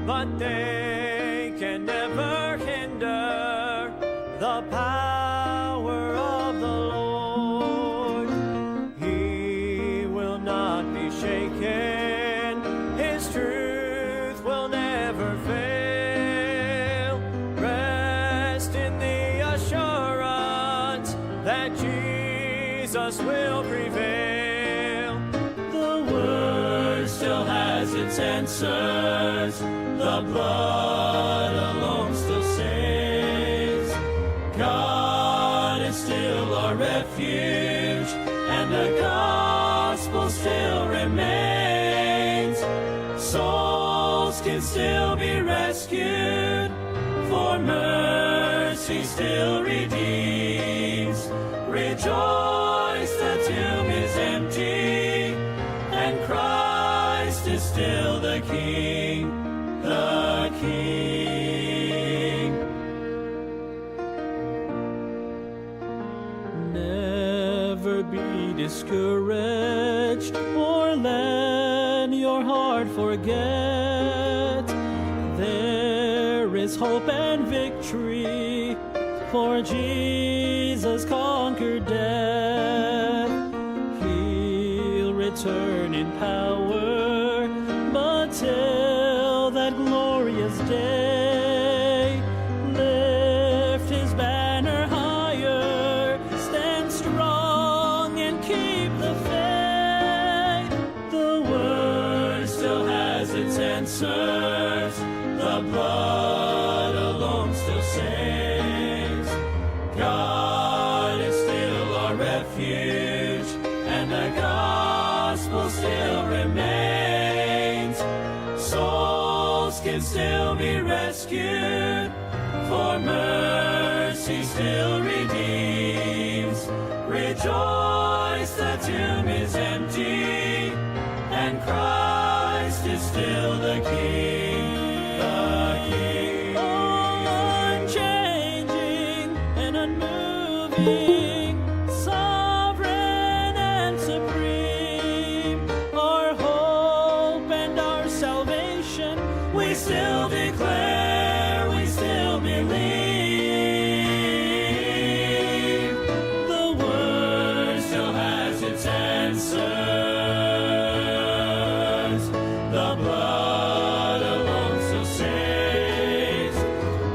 but they can never hinder the power of the Lord. He will not be shaken, His truth will never fail. Rest in the assurance that Jesus will prevail. The Word still has its answers, the blood alone still saves. God is still our refuge, and the gospel still remains. Souls can still be rescued, for mercy still redeems. Rejoice, the tomb is empty, and Christ is still the King, the King. Never be discouraged, or let your heart forget. There is hope and victory, for Jesus conquered death. He'll return in power, but till that glorious day, lift His banner higher, stand strong and keep the faith. The Word still has its answers, the blood alone still saves. God is still our refuge, and the gospel still remains. Souls can still be rescued, for mercy still redeems. Rejoice, the tomb is empty, and Christ is still the King, the King. Unchanging and unmoving, sovereign and supreme, our hope and our salvation, we still declare, we still believe. The Word still has its answers, the blood alone still saves.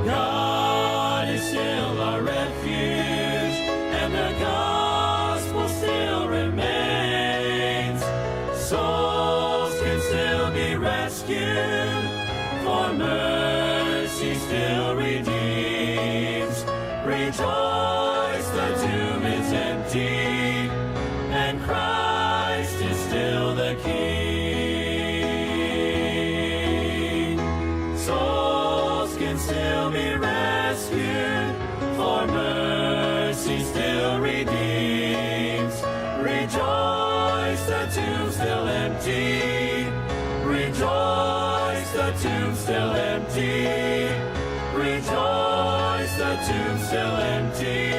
God is still our refuge, and the gospel still remains. Souls can still be rescued, for mercy still redeems. Rejoice, the tomb is empty, and Christ is still the King. Souls can still be rescued, for mercy still redeems. Rejoice, the tomb still empty. Rejoice, the tomb still empty. Rejoice, the tomb still empty.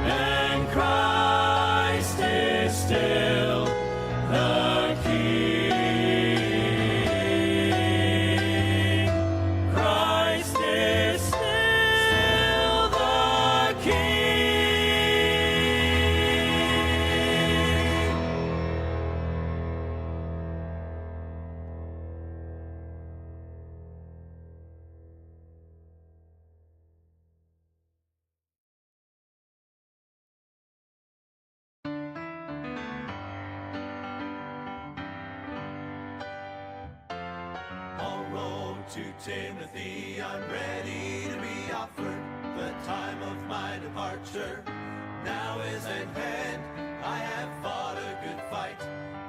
And Christ is still the King. Christ is still the King. Paul wrote to Timothy, I'm ready to be offered. The time of my departure now is at hand. I have fought a good fight.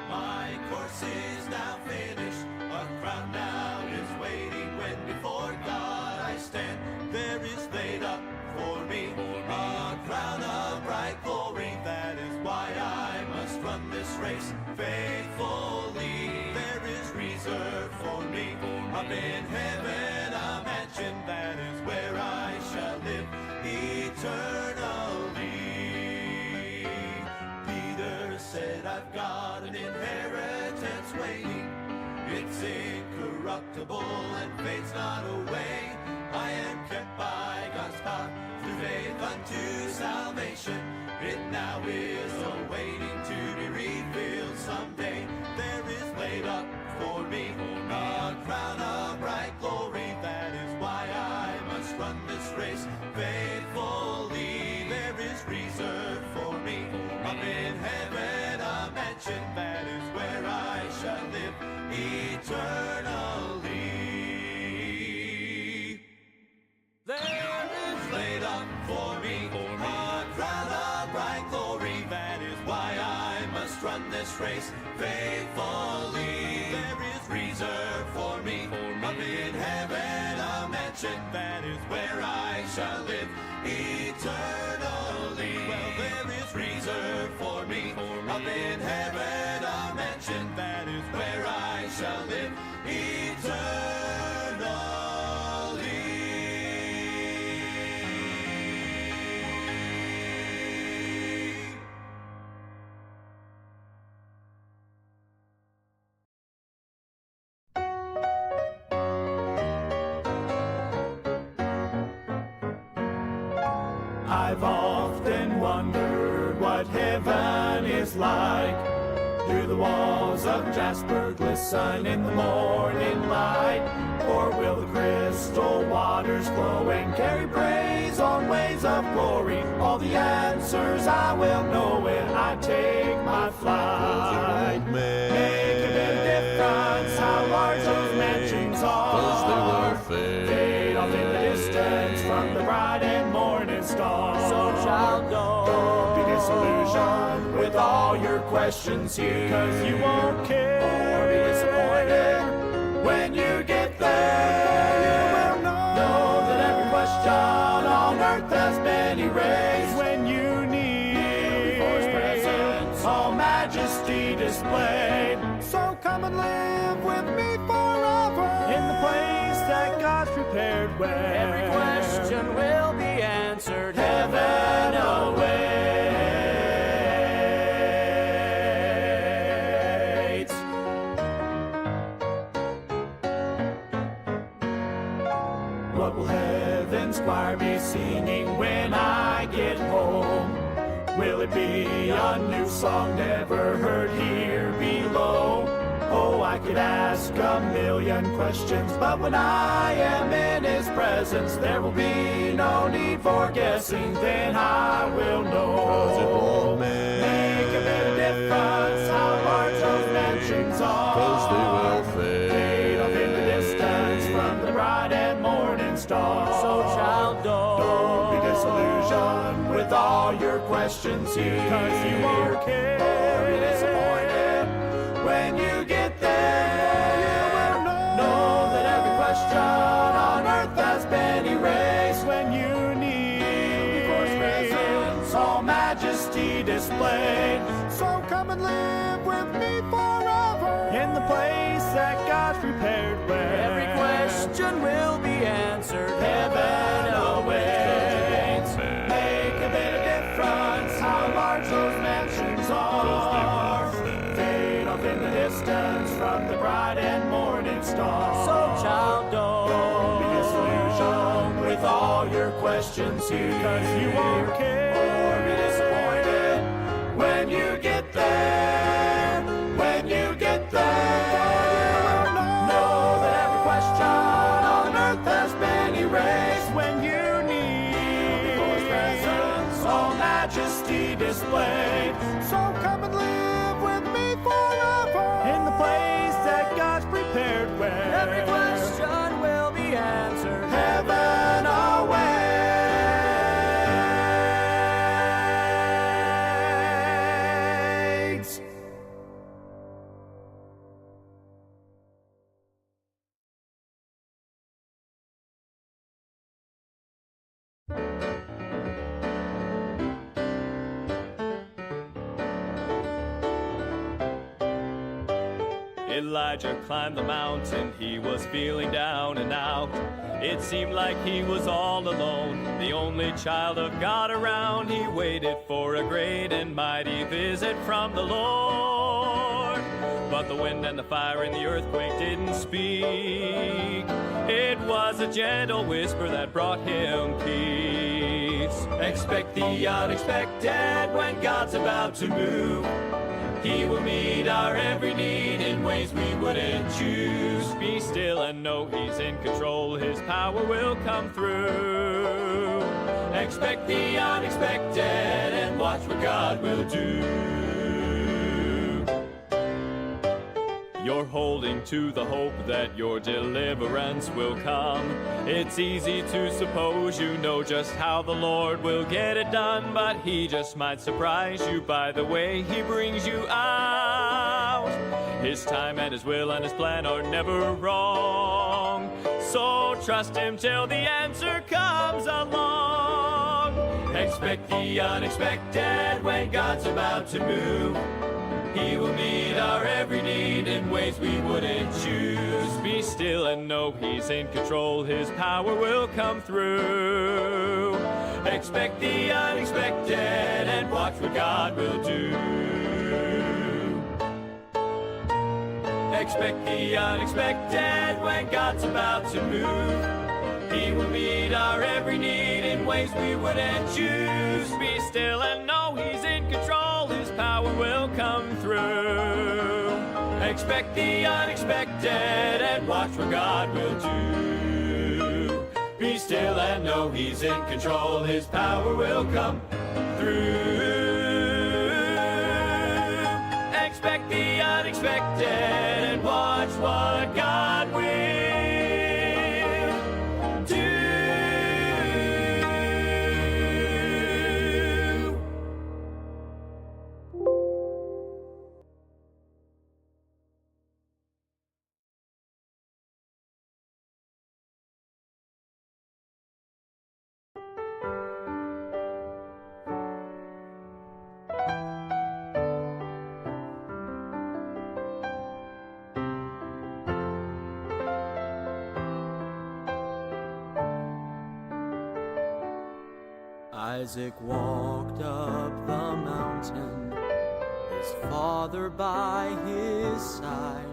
My course is now finished. A crown now is waiting when before God I stand. There is laid up for me a crown of bright glory. That is why I must run this race faithfully. There is reserved for me up in heaven a mansion. That is where I shall live eternally. Peter said, I've got an inheritance waiting. It's in incorruptible and fades not away. I am kept by God's power through faith unto salvation. It now is awaiting to be revealed someday. There is laid up for me a crown of bright glory. That is why I must run this race faithfully. There is reserved for me up in heaven a mansion. That is where I shall live eternally. There is laid up for me a crown of bright glory. That is why I must run this race faithfully. There is reserved for me up in heaven a mansion. That is where I shall live eternally. Well, there is reserved for me up in heaven a mansion. That is where I shall live eternally. I've often wondered what heaven is like. Do the walls of jasper glisten in the morning light? Or will the crystal waters flow and carry praise on waves of glory? All the answers I will know when I take my flight. Make a bit of difference how large those mansions are. Fade off in the distance from the bright and morning star. So child, don't be disillusioned with all your questions here, 'cause you won't care or be disappointed when you get there. You will know that every question on earth has been erased when you need before His presence all majesty displayed. So come and live with me forever in the place that God's prepared, where every question will be answered. Heaven awaits. What will heaven's choir be singing when I get home? Will it be a new song never heard here below? Oh, I could ask a million questions, but when I am in His presence, there will be no need for guessing. Then I will know. 'Cause it won't make a bit of difference how large those mansions are. 'Cause they will fade off in the distance from the bright and morning star. So child, don't be disillusioned with all your questions here, 'cause you won't care or be disappointed when you get there. You will know that every question on earth has been erased when you need before His presence all majesty displayed. So come and live with me forever in the place that God's prepared, where every question will be answered. Heaven awaits. Make a bit of difference how large those mansions are. Fade off in the distance from the bright and morning star. So child, don't be disillusioned with all your questions here, 'cause you won't care or be disappointed when you get there. When you get there, know that every question on earth has been erased when you need before His presence all majesty displayed. So come and live with me forever in the place that God's prepared, where every question will be answered. Heaven awaits. Elijah climbed the mountain, he was feeling down and out. It seemed like he was all alone, the only child of God around. He waited for a great and mighty visit from the Lord. But but the wind and the fire and the earthquake didn't speak. It was a gentle whisper that brought him peace. Expect the unexpected when God's about to move. He will meet our every need in ways we wouldn't choose. Be still and know He's in control. His power will come through. Expect the unexpected and watch what God will do. You're holding to the hope that your deliverance will come. It's easy to suppose you know just how the Lord will get it done, but He just might surprise you by the way He brings you out. His time and His will and His plan are never wrong, so trust Him till the answer comes along. Expect the unexpected when God's about to move. He will meet our every need in ways we wouldn't choose. Be still and know He's in control. His power will come through. Expect the unexpected and watch what God will do. Expect the unexpected when God's about to move. He will meet our every need in ways we wouldn't choose. Be still and know He's in control. His power will come through. Expect the unexpected and watch what God will do. Be still and know He's in control. His power will come through. Expect the unexpected and watch what God will do. Isaac walked up the mountain, his father by his side.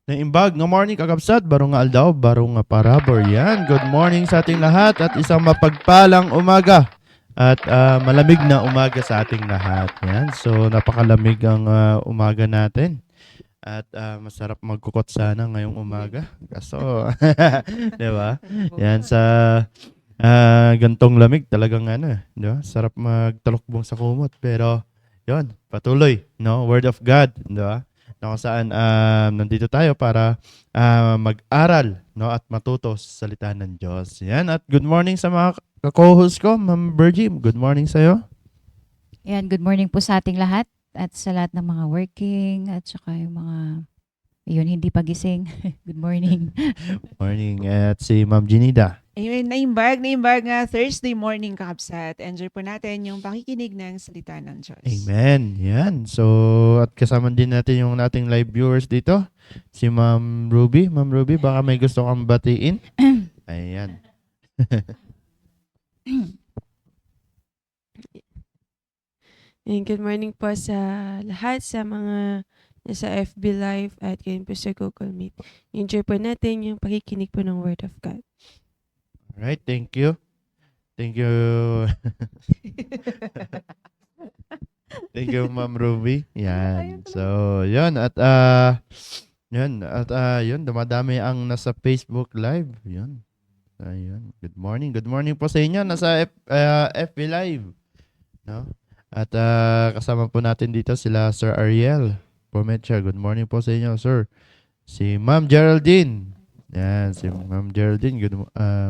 Naimbag, nga morning kakabsat, barong nga aldaw, barong nga parabor. Yan, good morning sa ating lahat at isang mapagpalang umaga at malamig na umaga sa ating lahat. Yan, so napakalamig ang umaga natin at masarap magkukot sana ngayong umaga. Kaso, di ba? Yan, sa gantong lamig talagang di ba? Sarap magtalokbong sa kumot. Pero, yon patuloy, no? Word of God, di ba? Na kung saan nandito tayo para mag-aral, no, at matuto sa salita ng Diyos. Yan, at good morning sa mga ka-co-host ko, Ma'am Virgie. Good morning sa'yo. Yan, good morning po sa ating lahat at sa lahat ng mga working at saka yung mga hindi pagising. Good morning. Morning. At si Ma'am Ginida. Ayun, naimbag nga Thursday morning, Kapsat. Enjoy po natin yung pakikinig ng salita ng Diyos. Amen. Yan. So, at kasama din natin yung ating live viewers dito. Si Ma'am Ruby. Ma'am Ruby, baka may gusto kang batiin. Ayan. And good morning po sa lahat, sa mga nasa FB Live at ngayon po sa Google Meet. Enjoy po natin yung pakikinig po ng Word of God. Alright, thank you. Thank you. Thank you, Ma'am Ruby. Yan. So, yun. At, yun. Dumadami ang nasa Facebook Live. Yun. Ayun. Good morning. Good morning po sa inyo. Nasa FB Live. No? At kasama po natin dito sila Sir Ariel Pomecha. Good morning po sa inyo, sir. Si Ma'am Geraldine. Yan, si Ma'am Geraldine.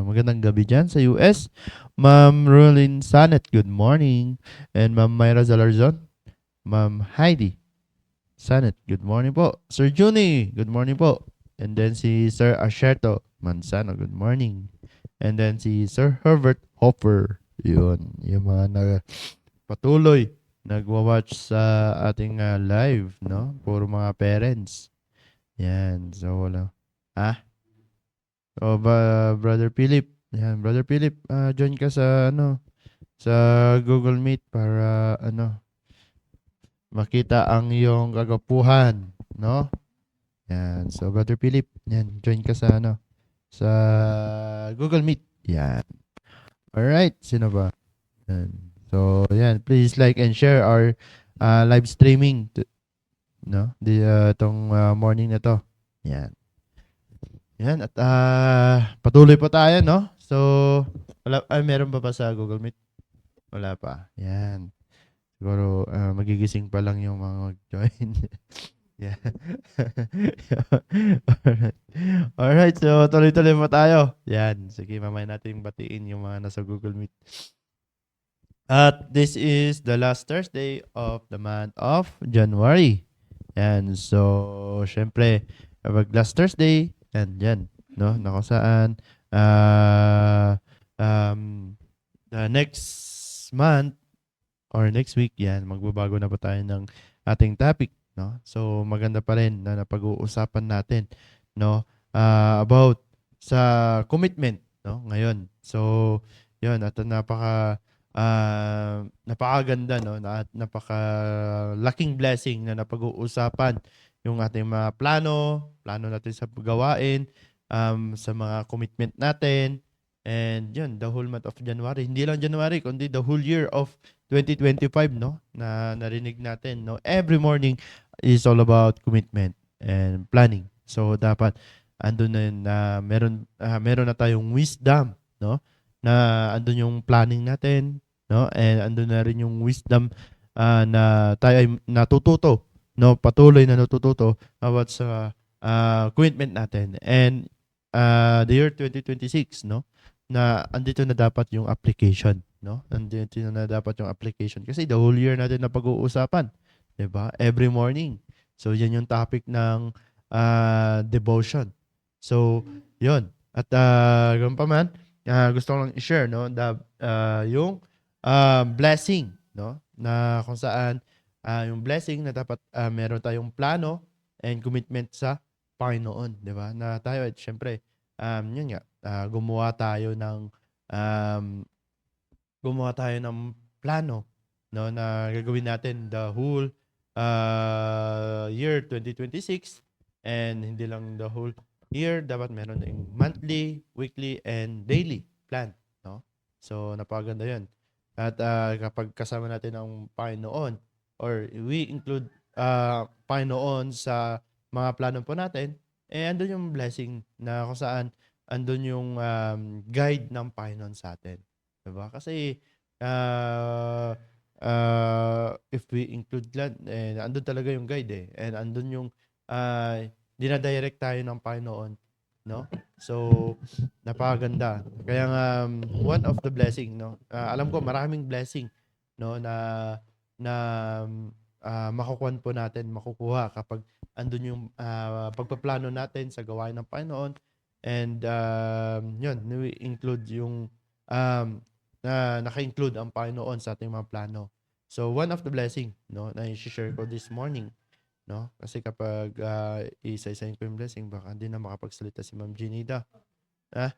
Magandang gabi dyan sa US. Ma'am Rulin Sanet, good morning. And Ma'am Myra Zalarzon. Ma'am Heidi Sanet, good morning po. Sir Juni, good morning po. And then si Sir Asherto Manzano, good morning. And then si Sir Herbert Hoffer. yun. Yung mga patuloy nagwa-watch sa ating live, no? Puro mga parents. Yan. So, wala. O ba, Brother Philip? Yan, Brother Philip, join ka sa, sa Google Meet para, makita ang iyong kagapuhan, no? Yan. So, Brother Philip, yan, join ka sa, sa Google Meet. Yan. Alright, sino ba? Yan. So, yan, please like and share our live streaming, no? Itong morning na to. Yan. Yan, at patuloy pa tayo, no? So, meron pa sa Google Meet? Wala pa. Yan. Siguro, magigising pa lang yung mga mag-join. Yeah. Alright, so tuloy-tuloy pa tayo. Yan. Sige, mamaya natin batiin yung mga nasa Google Meet. At this is the last Thursday of the month of January. Yan. So, syempre, kapag last Thursday, yan, no? Na kung saan, the next month or next week, yan, magbabago na pa tayo ng ating topic, no? So, maganda pa rin na napag-uusapan natin, no? About sa commitment, no? Ngayon. So, yun, at napakaganda, no? At napakalaking blessing na napag-uusapan yung ating mga plano natin sa gawain, sa mga commitment natin, and yun, the whole month of January. Hindi lang January, kundi the whole year of 2025, no? Na narinig natin, no? Every morning is all about commitment and planning. So, dapat andun na yun na meron na tayong wisdom, no? Na andun yung planning natin, no? And andun na rin yung wisdom na tayo ay natututo, no? Patuloy na natututo about sa commitment natin. And the year 2026, no? Na andito na dapat yung application, no? Andito na dapat yung application kasi the whole year natin na pag-uusapan, 'di ba? Every morning. So yan yung topic ng devotion. So, 'yun. At ganun pa man, gusto ko lang i-share, no, yung blessing, no? Na kung saan yung blessing na dapat meron tayong plano and commitment sa Panginoon, 'di ba? Na tayo at syempre yun nga, gumawa tayo ng plano, no, na gagawin natin the whole year 2026, and hindi lang the whole year, dapat meron ding monthly, weekly, and daily plan, no? So napakaganda 'yun. At kapag kasama natin ang Panginoon, or we include Panginoon sa mga plano po natin, andun yung blessing na kung saan andun yung guide ng Panginoon sa atin. Diba? Kasi if we include that, andun talaga yung guide eh. And andun yung dinadirect tayo ng Panginoon. No? So, napakaganda. Kaya nga, one of the blessing, no? Alam ko, maraming blessing, no? Na makukuha kapag andun yung pagpaplano natin sa gawain ng Panginoon. And yun, we include yung naka-include ang Panginoon sa ating mga plano. So one of the blessing, no, na i-share ko this morning, no, kasi kapag isa-isahin ko yung blessing, baka hindi na makapagsalita si Ma'am Ginida. Yeah.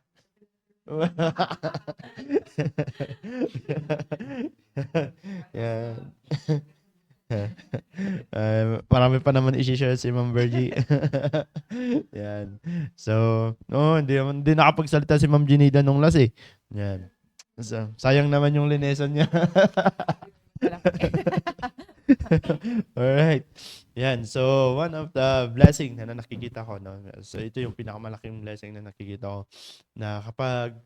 Marami pa naman i-share si Ma'am Virgie. Yan. So, hindi nakapagsalita si Ma'am Ginida nung last eh. Yan. So, sayang naman yung linesan niya. Alright. Yan. So, one of the blessing na nakikita ko, no? So, ito yung pinakamalaking blessing na nakikita ko, na kapag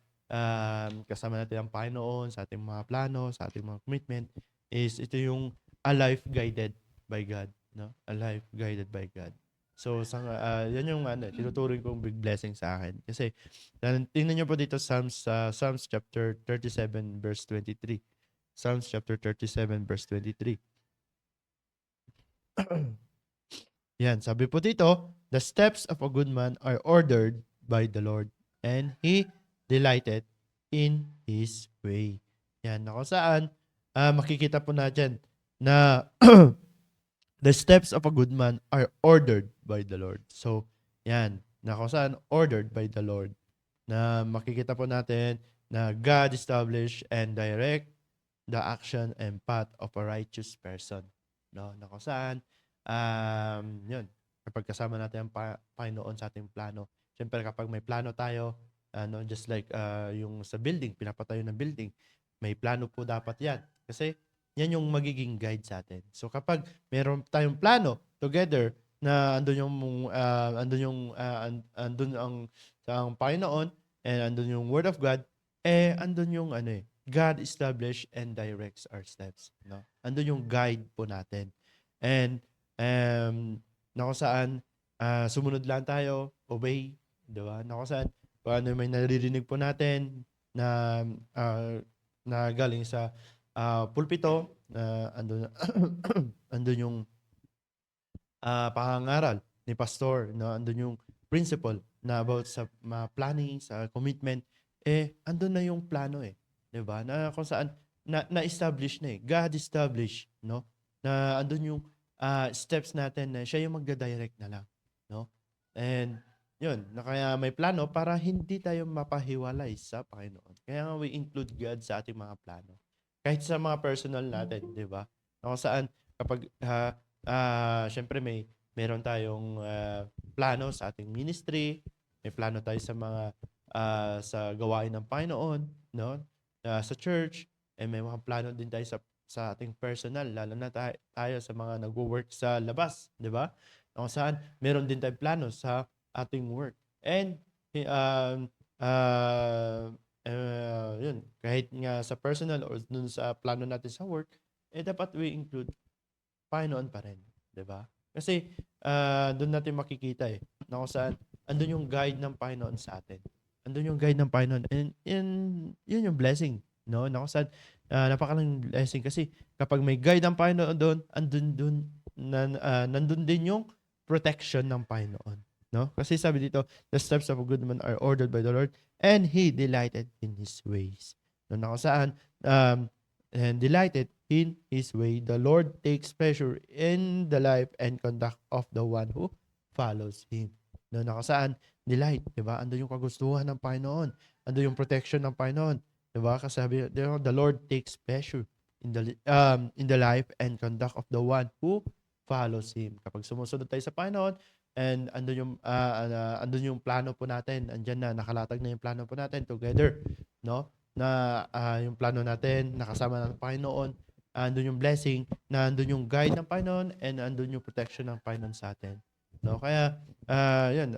kasama natin ang Panginoon sa ating mga plano, sa ating mga commitment, is ito yung a life guided by God, no? A life guided by God. So, yan yung tinuturing kong big blessing sa akin. Kasi, tingnan nyo po dito Psalms chapter 37 verse 23. Psalms chapter 37 verse 23. Yan, sabi po dito, the steps of a good man are ordered by the Lord, and he delighted in his way. Yan, na kung saan makikita po natin na the steps of a good man are ordered by the Lord. So, yan, na kung saan ordered by the Lord. Na makikita po natin na God establish and direct the action and path of a righteous person. No, na kung saan, yun, kapag kasama natin ang Panginoon sa ating plano. Siyempre, kapag may plano tayo, just like yung sa building, pinapatayo ng building, may plano po dapat yan. Kasi, yan yung magiging guide sa atin. So, kapag meron tayong plano together, na andun ang Panginoon, and andun yung Word of God, andun yung God establish and directs our steps. No? Andun yung guide po natin. And na kung saan sumunod lang tayo, obey, di ba? Na kung saan, kung ano may naririnig po natin na galing sa pulpito, andun, andun yung pangangaral ni pastor, no? Andun yung principle na about sa planning, sa commitment, andun na yung plano 'di ba? Na kung saan na-establish na God establish, no? Na andun yung steps natin na siya yung magda-direct na lang, no? And yun, na kaya may plano para hindi tayo mapahiwalay sa Panginoon. Kaya nga we include God sa ating mga plano. Kahit sa mga personal natin, 'di ba? Na kung saan kapag syempre meron tayong plano sa ating ministry, may plano tayo sa mga sa gawain ng Panginoon, no? Sa church, may mga plano din tayo sa ating personal, lalo na tayo sa mga nagwo-work sa labas, 'di ba? Kung saan meron din tayong plano sa ating work. And yun, kahit nga sa personal or dun sa plano natin sa work, dapat we include Panginoon pa rin, 'di ba? Kasi doon natin makikita na kung saan andun yung guide ng Panginoon sa atin. Andun yung guide ng Panginoon. And yun yung blessing, no? Na kung saan napakalaking blessing kasi kapag may guide ng Panginoon doon, nandun din yung protection ng Panginoon, no? Kasi sabi dito, the steps of a good man are ordered by the Lord and He delighted in His ways. No, na kung saan and delighted in His way, the Lord takes pleasure in the life and conduct of the one who follows Him. No, na kung saan delight, 'di ba? Ando yung kagustuhan ng Panginoon, ando yung protection ng Panginoon, 'di ba? Kasi sabi, the Lord takes pleasure in the life and conduct of the one who follows Him. Kapag sumusunod tayo sa Panginoon, and andun yung plano po natin, andyan na, nakalatag na yung plano po natin together, no? Na yung plano natin, nakasama ng Panginoon, andun yung blessing, na andun yung guide ng Panginoon, and andun yung protection ng Panginoon sa atin. No? Kaya, yun,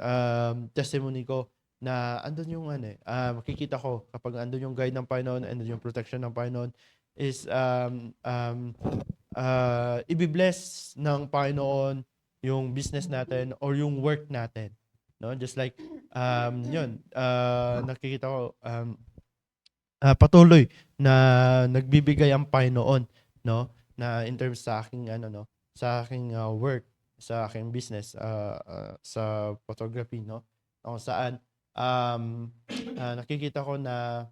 testimony ko na andun yung makikita ko kapag andun yung guide ng Panginoon, and andun yung protection ng Panginoon, is ibibless ng Panginoon yung business natin or yung work natin. No? Just like, yun, nakikita ko, patuloy na nagbibigay ang Panginoon, no, na in terms sa aking sa aking work, sa aking business, sa photography, no, kung saan nakikita ko na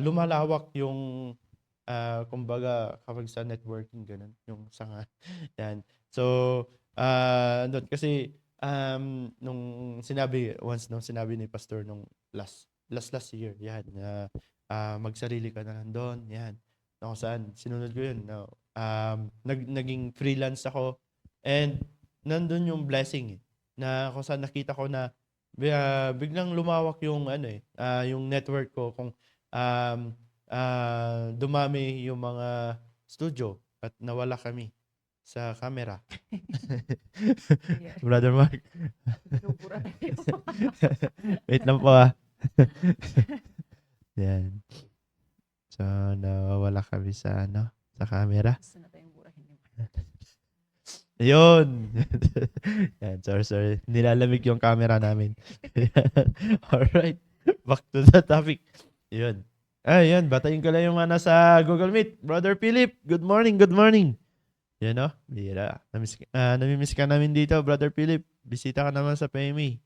lumalawak yung kumbaga kapag sa networking ganun, yung sanga yan. So doon kasi nung sinabi ni pastor nung last year, yan, magsarili ka na lang doon, yan. Kung saan, sinunod ko yun. No? Naging freelance ako, and nandun yung blessing, na kung saan nakita ko na biglang lumawak yung yung network ko, kung dumami yung mga studio at nawala kami sa camera. Brother Mark. Wait lang po Yan. So, nawawala kami sa sa camera. Ayun. Yan, sorry. Nilalamig yung camera namin. Alright. Back to the topic. Yun. Ayun, batayin ko lang yung mga nasa Google Meet. Brother Philip, good morning. Yan o, bira. Namimiss ka namin dito, Brother Philip. Bisita ka naman sa PME.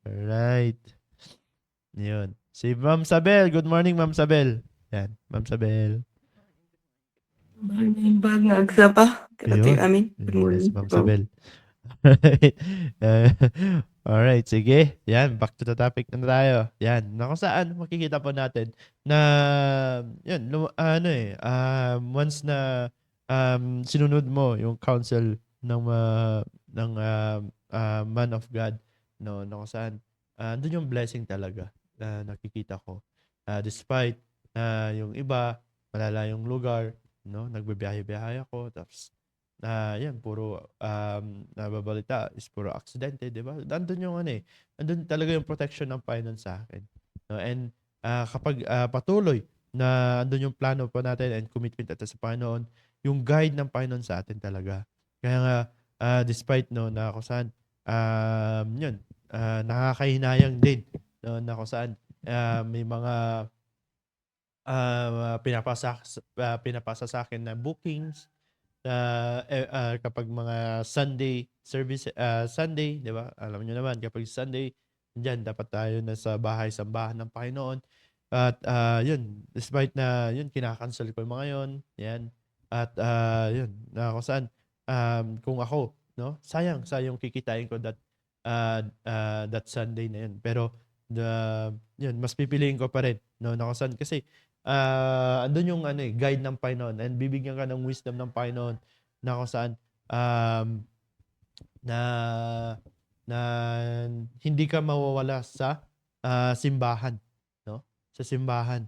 Alright. Yun. Si Ma'am Sabel. Good morning, Ma'am Sabel. Yan, Ma'am Sabel. Morning bag nga agsa pa. Karating Ayun. amin. Good Ayun, morning. si Ma'am Sabel. Alright. Alright, sige. Yan, back to the topic na tayo. Yan, na kung saan makikita po natin na, yan, once na sinunod mo yung counsel ng man of God, no, na kung saan, andun yung blessing talaga na nakikita ko. Despite yung iba, malalayong lugar, no, nagbibiyahe-biyahe ako, tapos yan, puro nababalita is puro aksidente, di ba? Nandun yung nandun talaga yung protection ng Panginoon sa akin. No? And kapag patuloy na andun yung plano po natin and commitment natin sa Panginoon, yung guide ng Panginoon sa atin talaga. Kaya nga, despite no, na kung saan, yun, nakakahinayang din, no, na kung saan may mga pinapasa sa akin na bookings, kapag mga Sunday service, Sunday, di ba? Alam niyo naman, kapag Sunday, diyan dapat tayo na sa bahay-sambahan ng Panginoon. At yun, despite na yun, kinakancel ko yung mga yun, yan. At yun, na kung saan, kung ako, no, sayang kikitain ko that Sunday na yun. Pero, yun, mas pipiliin ko pa rin, no, na kung saan, kasi, andun yung guide ng Panginoon and bibigyan ka ng wisdom ng Panginoon na kung saan na na hindi ka mawawala sa simbahan, no? Sa simbahan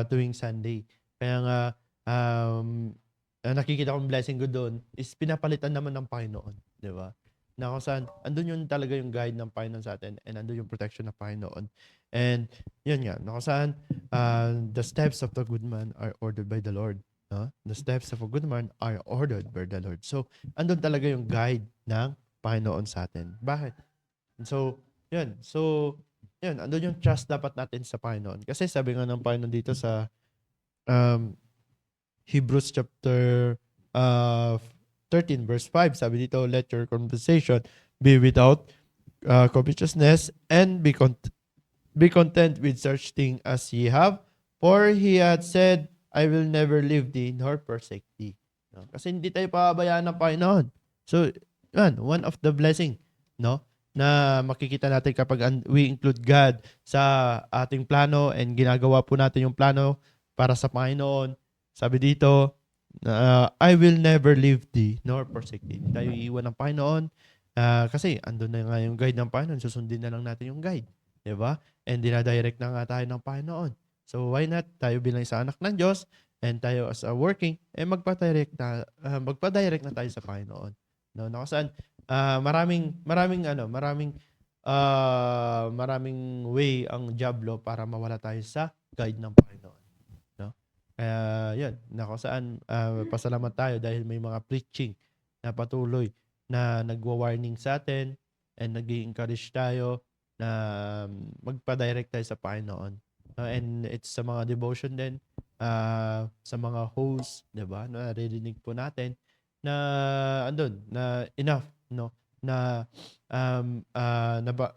tuwing Sunday. Kaya nga nakikita kong blessing ko doon is pinapalitan naman ng Panginoon, di ba? Na kung saan andun yung talaga yung guide ng Panginoon sa atin and andun yung protection ng Panginoon. And yun nga, na kung saan the steps of the good man are ordered by the Lord. No? The steps of a good man are ordered by the Lord. So, andun talaga yung guide ng Panginoon sa atin. Bakit? So, yun. So, yun. Andun yung trust dapat natin sa Panginoon. Kasi sabi nga ng Panginoon dito sa Hebrews chapter 13 verse 5, sabi dito, let your conversation be without covetousness and be content with such thing as ye have, for he had said, I will never leave thee nor forsake thee. No? Kasi hindi tayo pababayaan ng Panginoon. So, yan, one of the blessing, no, na makikita natin kapag we include God sa ating plano and ginagawa po natin yung plano para sa Panginoon. Sabi dito, I will never leave thee nor forsake thee. Hindi tayo iiwan ng Panginoon kasi andun na nga yung guide ng Panginoon. Susundin na lang natin yung guide. Diba? And dinadirect na nga tayo ng Panginoon. So why not tayo bilang isang anak ng Diyos and tayo as a working, magpa-direct na tayo sa Panginoon. No, na saan maraming way ang diablo para mawala tayo sa guide ng Panginoon. No? Kaya yun, na saan pasalamat tayo dahil may mga preaching na patuloy na nagwa-warning sa atin and nag-i-encourage tayo na magpa-direct tayo sa Panginoon. And it's sa mga devotion din, sa mga hosts, 'di ba? Naririnig po natin na andun na enough, no? Na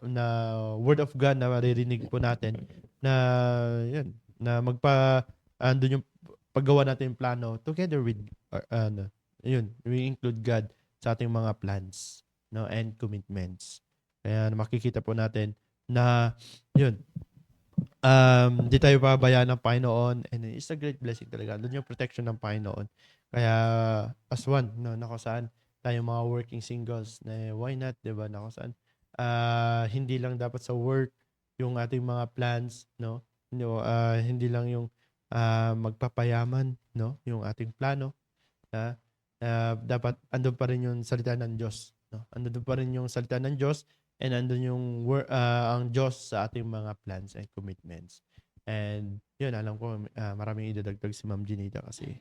na word of God na maririnig po natin na yun, na andun yung paggawa natin yung plano together with yun, we include God sa ating mga plans, no, and commitments. Kaya makikita po natin na yun, di tayo pabayaan ng Panginoon and it's a great blessing talaga. Doon yung protection ng Panginoon. Kaya as one, no, na kung saan tayo mga working singles, na why not, di ba, na kung saan hindi lang dapat sa work yung ating mga plans, no, hindi lang yung magpapayaman, no, yung ating plano, dapat andun pa rin yung salita ng Diyos, no? Andun pa rin yung salita ng Diyos and andun yung ang Diyos sa ating mga plans and commitments. And yun, alam ko maraming idadagdag si Ma'am Janita kasi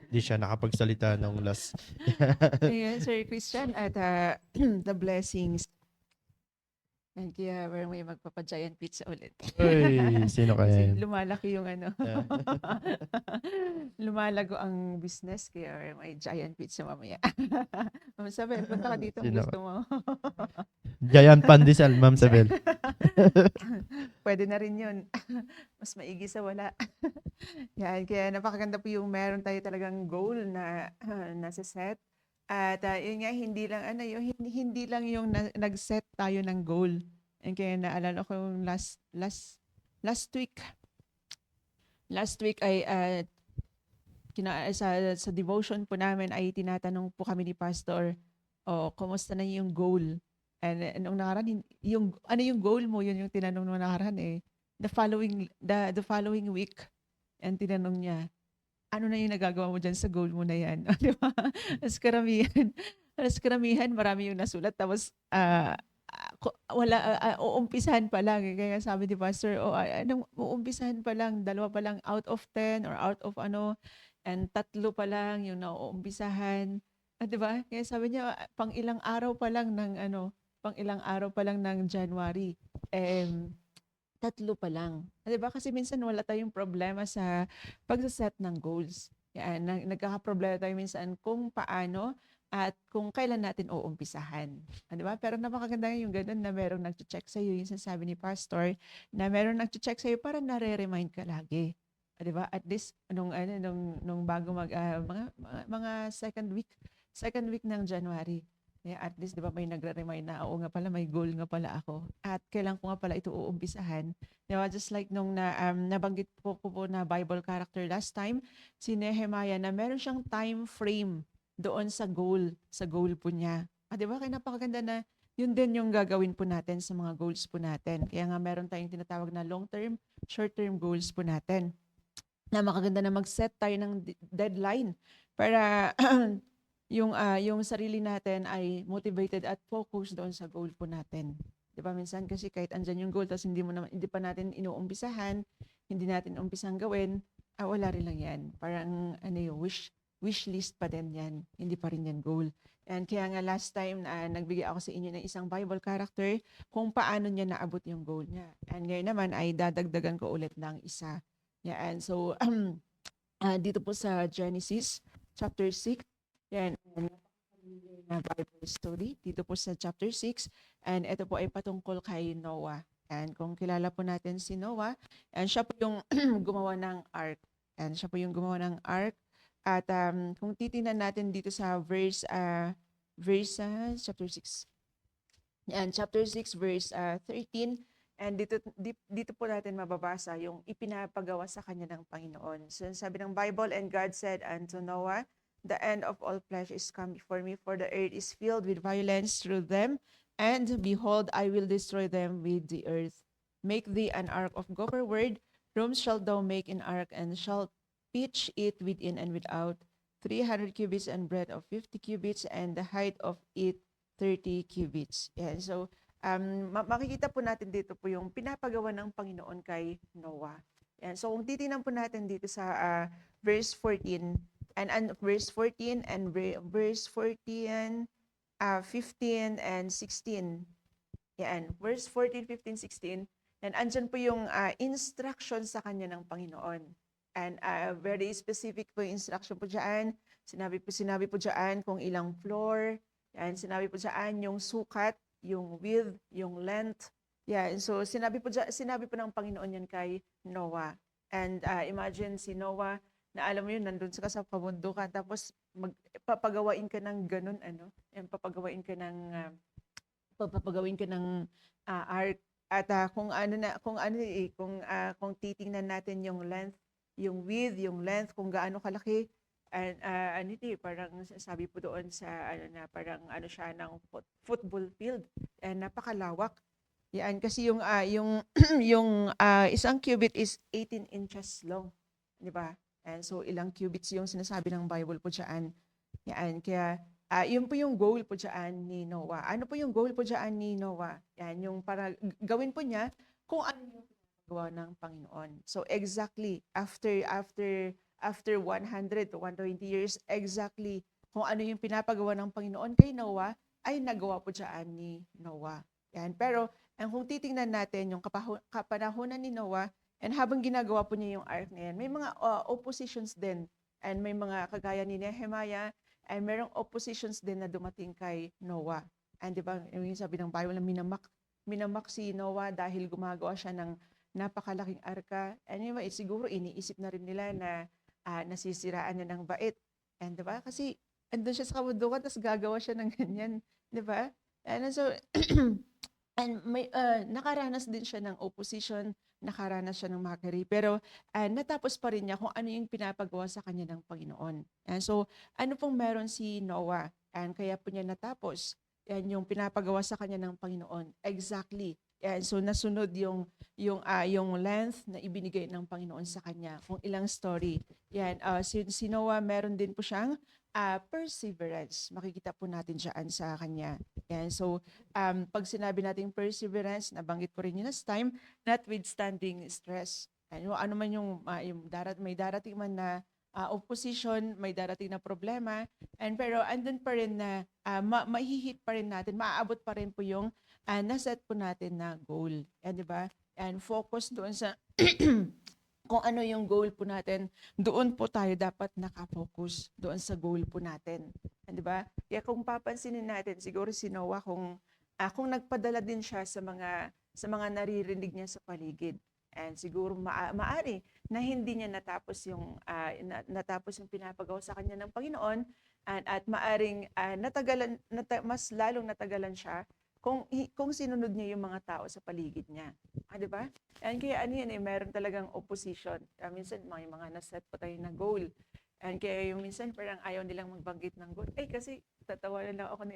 di siya nakapagsalita ng last. Ayan, Sir Christian, at the blessings. And kaya may magpapa-giant pizza ulit. Uy, sino kaya Kasi yun? lumalaki yung Yeah. lumalago ang business kaya may giant pizza mamaya. Ma'am Sabel, punta ka dito kung Sino? gusto mo. Giant pandesal, Ma'am Sabel. Pwede na rin yun. Mas maigi sa wala. Yan, kaya napakaganda po yung meron tayo talagang goal na nasa set. At yun nga, hindi lang hindi lang yung nag-set tayo ng goal. And kaya naalala ko yung last week. Last week ay sa devotion po namin ay tinatanong po kami ni Pastor, kumusta na yung goal? And nung nakaraan, ano yung goal mo? Yun yung tinanong nung nakaraan eh. The following week. And tinanong niya, ano na yung nagagawa mo dyan sa goal mo na yan? Di ba? Mas karamihan, marami yung nasulat. Tapos, uumpisahan pa lang. Kaya sabi ni Pastor, uumpisahan pa lang, 2 pa lang out of 10 or out of and 3 pa lang yung nauumpisahan. Di ba? Kaya sabi niya, pang ilang araw pa lang ng January. 3 pa lang. 'Di ba? Kasi minsan wala tayong problema sa pagse-set ng goals. Yan, nagkakaproblema tayo minsan kung paano at kung kailan natin uumpisahan. 'Di ba? Pero napakaganda yung ganun na merong nagche-check sa iyo, yung sinasabi ni Pastor, na merong nagche-check sa iyo para nare-remind ka lagi. 'Di ba? At least nung bago mga second week ng January. Yeah, at least 'di ba may nagre-remind na oo nga pala may goal nga pala ako at kailan ko nga pala ito uumpisahan. 'Di ba? Just like nung nabanggit ko po na Bible character last time, si Nehemiah na meron siyang time frame doon sa goal po niya. 'Di ba? Kaya napakaganda na yun din yung gagawin po natin sa mga goals po natin. Kaya nga meron tayong tinatawag na long-term, short-term goals po natin. Na makaganda na mag-set tayo ng deadline para yung sarili natin ay motivated at focused doon sa goal po natin. 'Di ba minsan kasi kahit andyan yung goal tapos hindi pa natin inuumpisahan, hindi natin umpisang gawin, wala rin lang 'yan. Parang yung wish list pa din 'yan. Hindi pa rin 'yan goal. And kaya nga last time nagbigay ako sa inyo ng isang Bible character kung paano niya naabot yung goal niya. And ngayon naman ay dadagdagan ko ulit ng isa. Yan. So dito po sa Genesis chapter 6. Yan, na Bible story dito po sa chapter 6 and ito po ay patungkol kay Noah. And kung kilala po natin si Noah, and siya po yung gumawa ng ark. And siya po yung gumawa ng ark. At kung titingnan natin dito sa verse chapter 6. Yan, chapter 6 verse 13. And dito po natin mababasa yung ipinapagawa sa kanya ng Panginoon. So sabi ng Bible, and God said unto Noah, the end of all flesh is come before me, for the earth is filled with violence through them, and behold, I will destroy them with the earth. Make thee an ark of gopher wood, rooms shalt thou make in ark, and shalt pitch it within and without, 300 cubits and breadth of 50 cubits, and the height of it 30 cubits. Yan. So, makikita po natin dito po yung pinapagawa ng Panginoon kay Noah. Yan. So, kung titingnan po natin dito sa verse 14, and verse 14 and verse 14, 15 and 16. Yan, verse 14, 15, 16. And andyan po yung instruction sa kanya ng Panginoon. And very specific po yung instruction po dyan. Sinabi po dyan kung ilang floor. Yan, sinabi po dyan yung sukat, yung width, yung length. Yan, so sinabi po ng Panginoon yan kay Noah. And imagine si Noah, na alam mo yun, nandun ka sa kabundukan, tapos papagawain ka ng ganun, papagawain ka ng ark. At kung titingnan natin yung length, yung width, yung length, kung gaano kalaki, and parang sabi po doon sa parang siya ng football field, and napakalawak. Yan kasi yung isang cubit is 18 inches long, di ba? And so, ilang cubits yung sinasabi ng Bible po dyan. Yan. Kaya, yun po yung goal po dyan ni Noah. Ano po yung goal po dyan ni Noah? Yan, yung para gawin po niya kung ano yung pinagawa ng Panginoon. So, exactly, after 100 to 120 years, exactly kung ano yung pinapagawa ng Panginoon kay Noah, ay nagawa po dyan ni Noah. Yan. Pero, And kung titingnan natin yung kapanahunan ni Noah, and habang ginagawa po niya yung ark na yan, may mga oppositions din. And may mga kagaya ni Nehemiah, and merong oppositions din na dumating kay Noah. And di ba, yung sabi ng Bible na minamak si Noah dahil gumagawa siya ng napakalaking arka. Anyway, siguro iniisip na rin nila na nasisiraan niya ng bait. And di ba? Kasi andun siya sa kabundukan, tapos gagawa siya ng ganyan. Di ba? And so, and may, nakaranas din siya ng opposition, nakaranas siya ng mockery, pero natapos pa rin niya kung ano yung pinapagawa sa kanya ng Panginoon. And so, ano pong meron si Noah? And kaya po niya natapos. Yan yung pinapagawa sa kanya ng Panginoon. Exactly. Yan, so nasunod yung length na ibinigay ng Panginoon sa kanya. Kung ilang story. Yan, si Noah meron din po siyang perseverance. Makikita po natin dyan sa kanya. Yan, so pag sinabi natin perseverance, nabanggit ko rin yun last time, notwithstanding stress. Yan, ano man yung may darating man na opposition, may darating na problema, pero andun pa rin na mahihit pa rin natin, maaabot pa rin po yung naset po natin na goal. Di ba? And focus doon sa kung ano yung goal po natin, doon po tayo dapat nakafocus doon sa goal po natin. Di ba? Kaya kung papansinin natin, siguro si Noah kung nagpadala din siya sa mga naririnig niya sa paligid. And siguro maari na hindi niya natapos yung pinapagawa sa kanya ng Panginoon, at maaring mas lalong natagalan siya kung sinunod niya yung mga tao sa paligid niya. Di ba? And kaya meron talagang opposition. Minsan may mga naset pa tayo na goal. And kaya yung minsan parang ayaw nilang magbanggit ng goal. Kasi tatawanan lang ako ni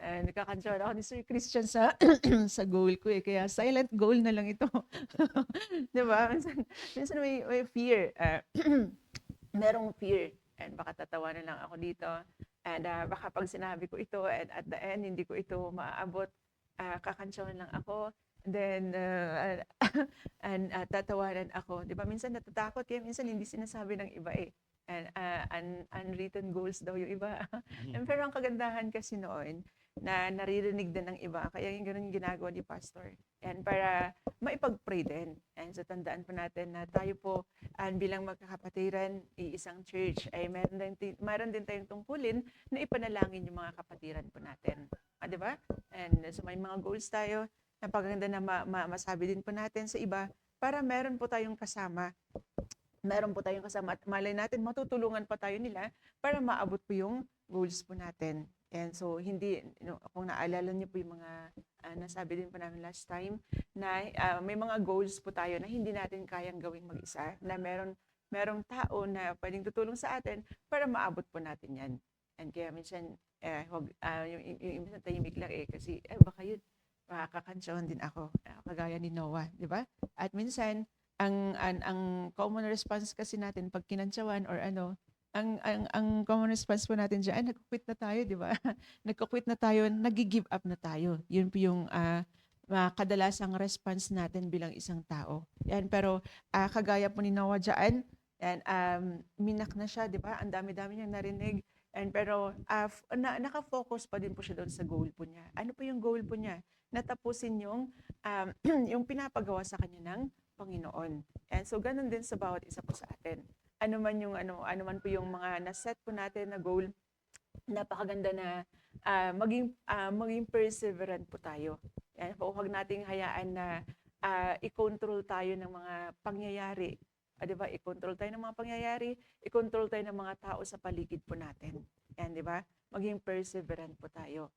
and nakakantsawan ako ni Sir Christian sa sa goal ko Kaya silent goal na lang ito. Di ba? Minsan may fear. Merong fear. And baka tatawanan lang ako dito. And baka pag sinabi ko ito, and at the end, hindi ko ito maaabot, kakantsawan lang ako. Then, tatawanan ako. Di ba? Minsan natatakot, kaya minsan hindi sinasabi ng iba And unwritten goals daw yung iba. Pero ang kagandahan kasi noon, na naririnig din ng iba. Kaya yung ganun ginagawa ni Pastor. Para maipag-pray din. So tandaan po natin na tayo po bilang magkakapatiran, isang church, ay meron din tayong tungkulin na ipanalangin yung mga kapatiran po natin. Di ba? So may mga goals tayo. Napaganda na masabi din po natin sa iba para meron po tayong kasama. At malay natin, matutulungan pa tayo nila para maabot po yung goals po natin. So, kung naalala niyo po yung mga nasabi din po namin last time, na may mga goals po tayo na hindi natin kayang gawing mag-isa, na merong tao na pwedeng tutulong sa atin para maabot po natin yan. Kaya minsan, yung minsan tahimik lang kasi baka yun, makakakantsawan din ako, kagaya ni Noah, di ba? At minsan, ang common response kasi natin pag kinantsawan or ang common response po natin diyan, nagko-quit na tayo, di ba? Nagko-quit na tayo, nagi-give up na tayo. Yun po yung kadalasang response natin bilang isang tao. Pero kagaya po ni Noah diyan, minak na siya, di ba? Ang dami-dami niyang narinig. Pero naka-focus pa din po siya doon sa goal po niya. Ano po yung goal po niya? Natapusin yung pinapagawa sa kanya ng Panginoon. So ganun din sa bawat isa po sa atin. Ano man po yung mga naset po natin na goal, napakaganda na maging perseverant po tayo. Huwag nating hayaan na i-control tayo ng mga pangyayari. Di ba? I-control tayo ng mga pangyayari, i-control tayo ng mga tao sa paligid po natin. Di ba? Maging perseverant po tayo.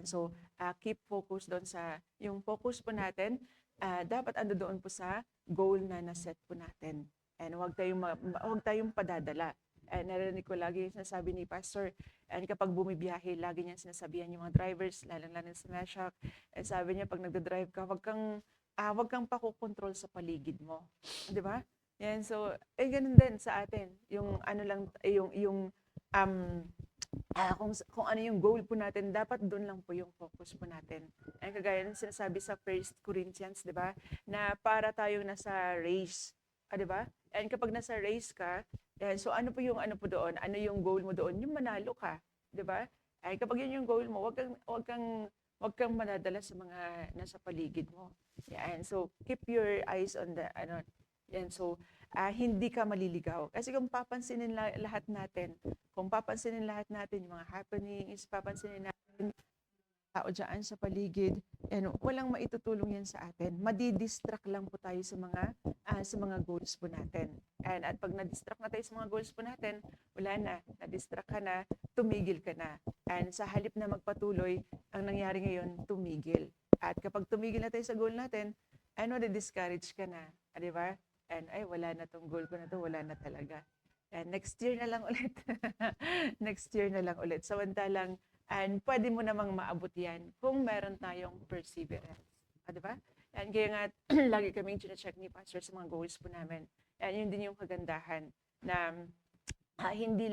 So, keep focus doon sa, yung focus po natin, dapat ando doon po sa goal na naset po natin. Huwag tayong padadala. Narinig ko lagi yung sinasabi ni Pastor, kapag bumibiyahe, lagi niya sinasabihan yung mga drivers, lalo sa Meshach. Sabi niya, pag nagdadrive ka, wag kang pakukontrol sa paligid mo. Di ba? So, ganun din sa atin. Yung kung ano yung goal po natin, dapat doon lang po yung focus po natin. Kagaya ng sinasabi sa 1 Corinthians, di ba? Na para tayong nasa race. Di ba? Kapag nasa race ka, so ano po doon? Ano yung goal mo doon? Yung manalo ka. Di ba? Kapag yun yung goal mo, wag kang Huwag kang madadala sa mga nasa paligid mo. Yan. So, keep your eyes on the, ano, yan. So, hindi ka maliligaw. Kasi kung papansinin lahat natin, yung mga happenings, papansinin natin tao dyan sa paligid, yan, walang maitutulong yan sa atin. Madidistract lang po tayo sa mga goals po natin. At pag na-distract na tayo sa mga goals po natin, wala na, na-distract ka na, tumigil ka na. And sa halip na magpatuloy, ang nangyari ngayon, tumigil. At kapag tumigil na tayo sa goal natin, discourage ka na. Di ba? Wala na tong goal ko na to, wala na talaga. And next year na lang ulit. Next year na lang ulit. Samantalang, pwede mo namang maabot yan kung meron tayong perseverance. Di ba? Kaya nga, lagi kaming check ni Pastor sa mga goals po namin. Yun din yung kagandahan na hindi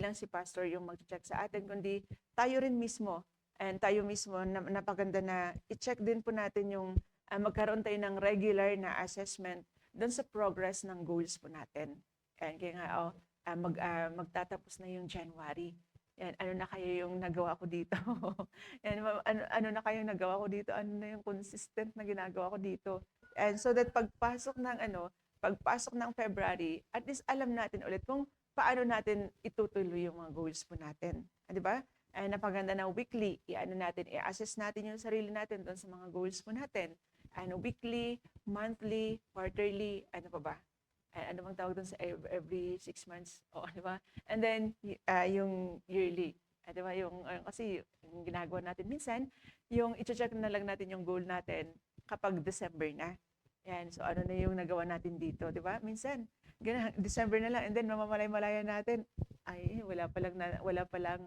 lang si Pastor yung mag-check sa atin, kundi tayo rin mismo. And tayo mismo, napaganda na i-check din po natin yung magkaroon tayo ng regular na assessment doon sa progress ng goals po natin. Kaya nga, magtatapos na yung January. Yan, ano na kayo yung nagawa ko dito? Yan, ano na kayo yung nagawa ko dito? Ano na yung consistent na ginagawa ko dito? And so that pagpasok ng February, at least alam natin ulit kung paano natin itutuloy yung mga goals po natin. Di ba? Napaganda na weekly, i-assess natin yung sarili natin doon sa mga goals po natin. Weekly, monthly, quarterly, ano pa ba? Ano bang tawag doon sa every 6 months? Di ba? And then, yung yearly. Di ba? Kasi yung ginagawa natin minsan, yung i-check na lang natin yung goal natin kapag December na. Yan. So, ano na yung nagawa natin dito? Di ba? Minsan, December na lang. And then, mamamalay-malaya natin. Wala palang,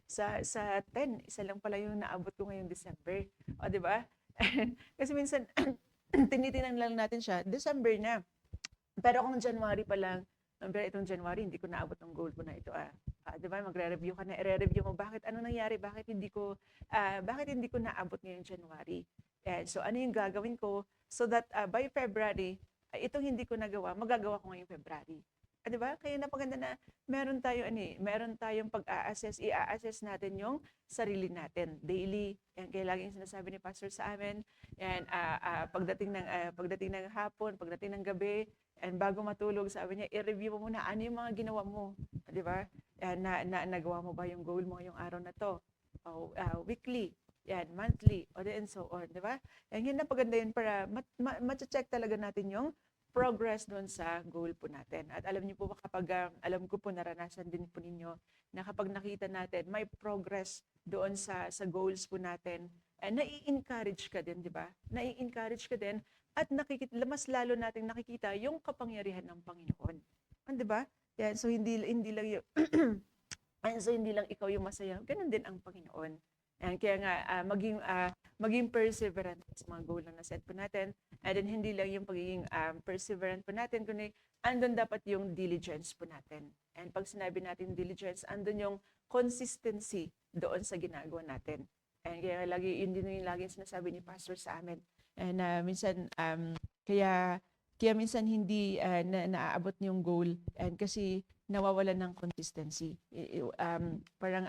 sa 10, isa lang pala yung naabot ko ngayong December. Di ba? Kasi minsan, tinitingnan lang natin siya, December na. Pero kung January pa lang, pero itong January, hindi ko naabot ng goal ko na ito. Di ba? Magre-review ka na, i-review mo, ano nangyari? Bakit hindi ko naabot ngayong January? So, ano yung gagawin ko so that by February, itong hindi ko nagawa, magagawa ko ngayong February. Di ba? Kaya napaganda na meron tayong pag-a-assess, i-assess natin yung sarili natin daily. Yan, kaya laging sinasabi ni Pastor sa amin, yan, pagdating ng hapon, pagdating ng gabi, and bago matulog, sabi niya, i-review mo muna ano yung mga ginawa mo. Di ba? Yan, nagawa mo ba yung goal mo yung araw na to? Weekly, yan, monthly, and so on. Di ba? Yan napaganda yun para ma-check talaga natin yung progress doon sa goal po natin. At alam niyo po kapag alam ko po naranasan din po ninyo na kapag nakita natin may progress doon sa goals po natin, nai-encourage ka din, di ba? Nai-encourage ka din at mas lalo nating nakikita yung kapangyarihan ng Panginoon. Di ba? Yan, so hindi lang yung hindi lang ikaw yung masaya, ganun din ang Panginoon. Yan, kaya nga maging perseverant sa mga goal na naset po natin. And then hindi lang yung pagiging perseverant po natin, kundi andun dapat yung diligence po natin. And pag sinabi natin diligence, andun yung consistency doon sa ginagawa natin. And kaya yun din yung laging sinasabi ni Pastor sa amin. And minsan, kaya minsan hindi naaabot yung goal and kasi nawawalan ng consistency. Parang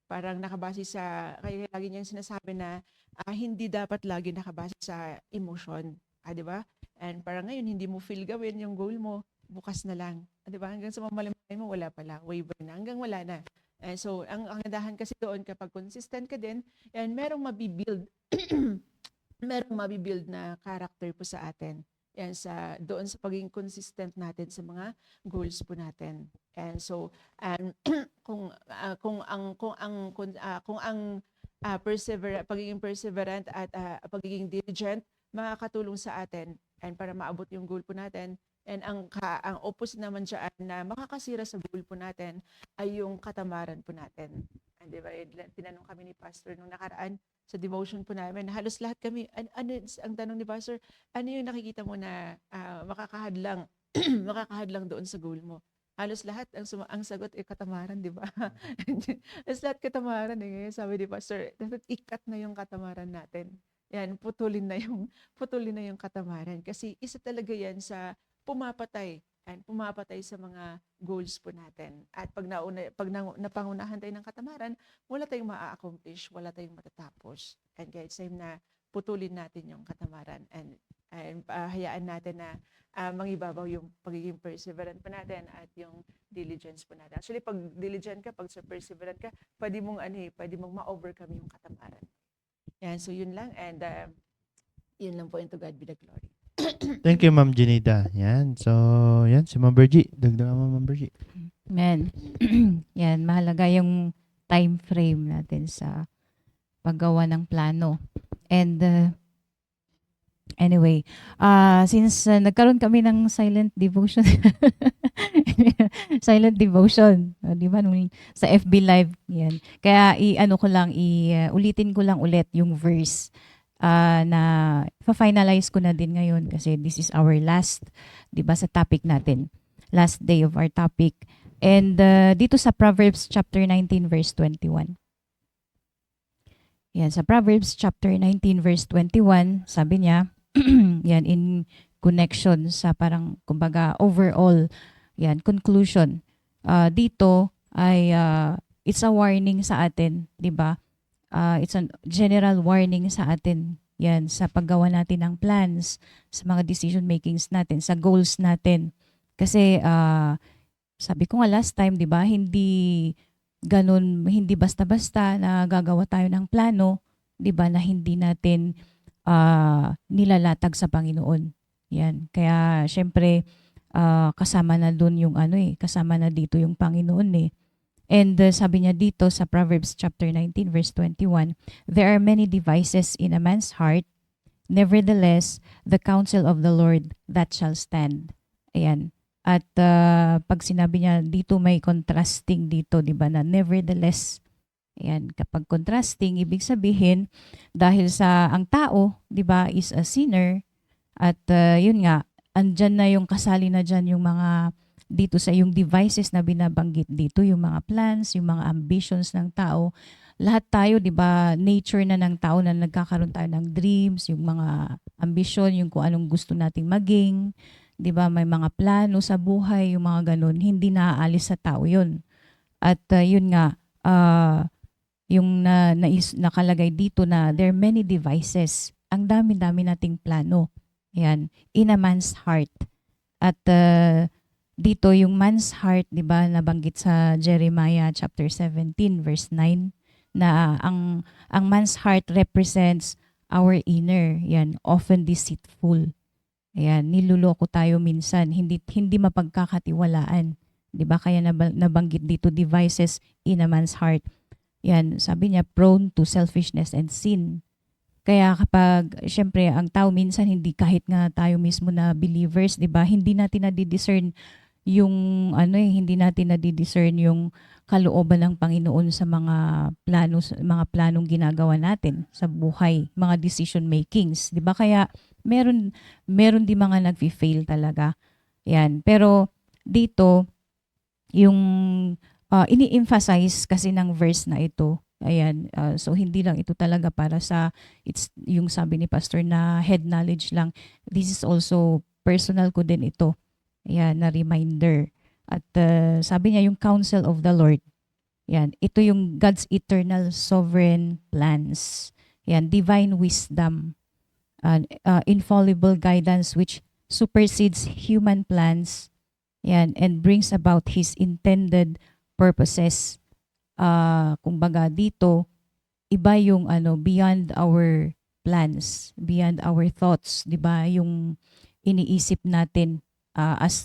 parang nakabase sa, kaya lagi niyang sinasabi na hindi dapat lagi nakabase sa emotion. Di ba? And parang ngayon, hindi mo feel gawin yung goal mo, bukas na lang. Di ba? Hanggang sa mamalimay mo, wala pala. Waiver na. Hanggang wala na. And so, ang gandahan kasi doon, kapag consistent ka din, and merong mabibuild, na character po sa atin. Yan doon sa pagiging consistent natin sa mga goals po natin. And so kung ang pagiging perseverant at pagiging diligent makakatulong sa atin and para maabot yung goal po natin, and ang opposite naman diyan na makakasira sa goal po natin ay yung katamaran po natin. And di ba, tinanong kami ni Pastor nung nakaraan sa devotion po namin, halos lahat kami, ang tanong ni Pastor, ano yung nakikita mo na makakahadlang doon sa goal mo? Halos lahat, ang sagot ay katamaran, di ba? Halos lahat katamaran. Sabi ni Pastor, dapat ikat na yung katamaran natin. Yan, putulin na yung katamaran. Kasi isa talaga yan sa pumapatay and pumapatay sa mga goals po natin. At pag napangunahan tayo ng katamaran, wala tayong ma-accomplish, wala tayong matatapos. And kaya it's time na putulin natin yung katamaran and hayaan natin na mangibabaw yung pagiging perseverant po natin at yung diligence po natin. Actually, pag diligent ka, pag perseverant ka, pwede mong ma-overcome yung katamaran. Yan, so yun lang, and yun lang po, and to God be the glory. Thank you, Ma'am Janita. Yan. So, yan. Si Ma'am Bergie. Dagdagan mo, Ma'am Bergie. Amen. Yan, mahalaga yung time frame natin sa paggawa ng plano. And anyway, since nagkaroon kami ng silent devotion, silent devotion, di ba, sa FB Live, yan. Kaya ulitin ko lang ulit yung verse na finalize ko na din ngayon kasi this is our last, di ba, sa topic natin. Last day of our topic. And dito sa Proverbs chapter 19 verse 21. Yan, sa Proverbs chapter 19 verse 21, sabi niya, yan, in connection sa parang, kumbaga, overall, yan, conclusion. Dito ay, it's a warning sa atin, di ba? It's a general warning sa atin, yan, sa paggawa natin ng plans, sa mga decision makings natin, sa goals natin. Kasi, sabi ko nga last time, di ba, hindi basta-basta na gagawa tayo ng plano, di ba, na hindi natin nilalatag sa Panginoon. Yan. Kaya, syempre, kasama na dun yung kasama na dito yung Panginoon eh. And sabi niya dito sa Proverbs chapter 19 verse 21, there are many devices in a man's heart, nevertheless, the counsel of the Lord that shall stand. Ayan. At pag sinabi niya dito, may contrasting dito, di ba, na nevertheless. Ayan, kapag contrasting, ibig sabihin, dahil sa ang tao, di ba, is a sinner, at yun nga, andyan na yung kasali na dyan yung mga dito sa yung devices na binabanggit dito, yung mga plans, yung mga ambitions ng tao. Lahat tayo, di ba, nature na ng tao na nagkakaroon tayo ng dreams, yung mga ambisyon, yung kung anong gusto nating maging, di ba, may mga plano sa buhay, yung mga ganun, hindi naaalis sa tao yun. At yun nga, yung nakalagay dito na there are many devices. Ang dami-dami nating plano. Yan, in a man's heart. At dito yung man's heart, 'di ba, nabanggit sa Jeremiah chapter 17 verse 9 na ang man's heart represents our inner. Yan, often deceitful. Ayan, niluloko tayo minsan, hindi mapagkakatiwalaan. 'Di ba? Kaya nabanggit dito devices in a man's heart. Yan, sabi niya prone to selfishness and sin. Kaya kapag, syempre, ang tao minsan hindi, kahit nga tayo mismo na believers, 'di ba? Hindi natin na-discern yung hindi natin na-discern yung kalooban ng Panginoon sa mga planong ginagawa natin sa buhay, mga decision makings, 'di ba? Kaya meron din mga nagfi-fail talaga. Yan. Pero dito yung ini-emphasize kasi ng verse na ito. Ayan, so hindi lang ito talaga para sa, it's yung sabi ni Pastor na head knowledge lang. This is also personal ko din ito. Ayan, na reminder. At sabi niya yung counsel of the Lord. Yan, ito yung God's eternal sovereign plans. Yan, divine wisdom, infallible guidance which supersedes human plans. Yan, and brings about His intended purposes. Kumbaga dito, iba yung beyond our plans, beyond our thoughts, 'di ba? Yung iniisip natin as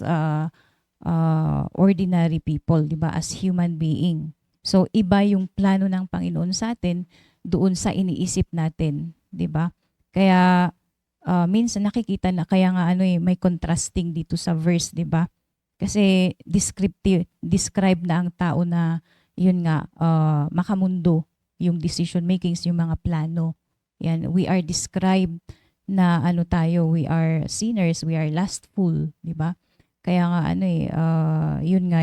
ordinary people, 'di ba? As human being. So iba yung plano ng Panginoon sa atin doon sa iniisip natin, 'di ba? Kaya minsan nakikita na kaya nga may contrasting dito sa verse, 'di ba? Kasi describe na ang tao na yun nga, makamundo yung decision makings, yung mga plano. Yan, we are described na we are sinners, we are lustful, di ba? Kaya nga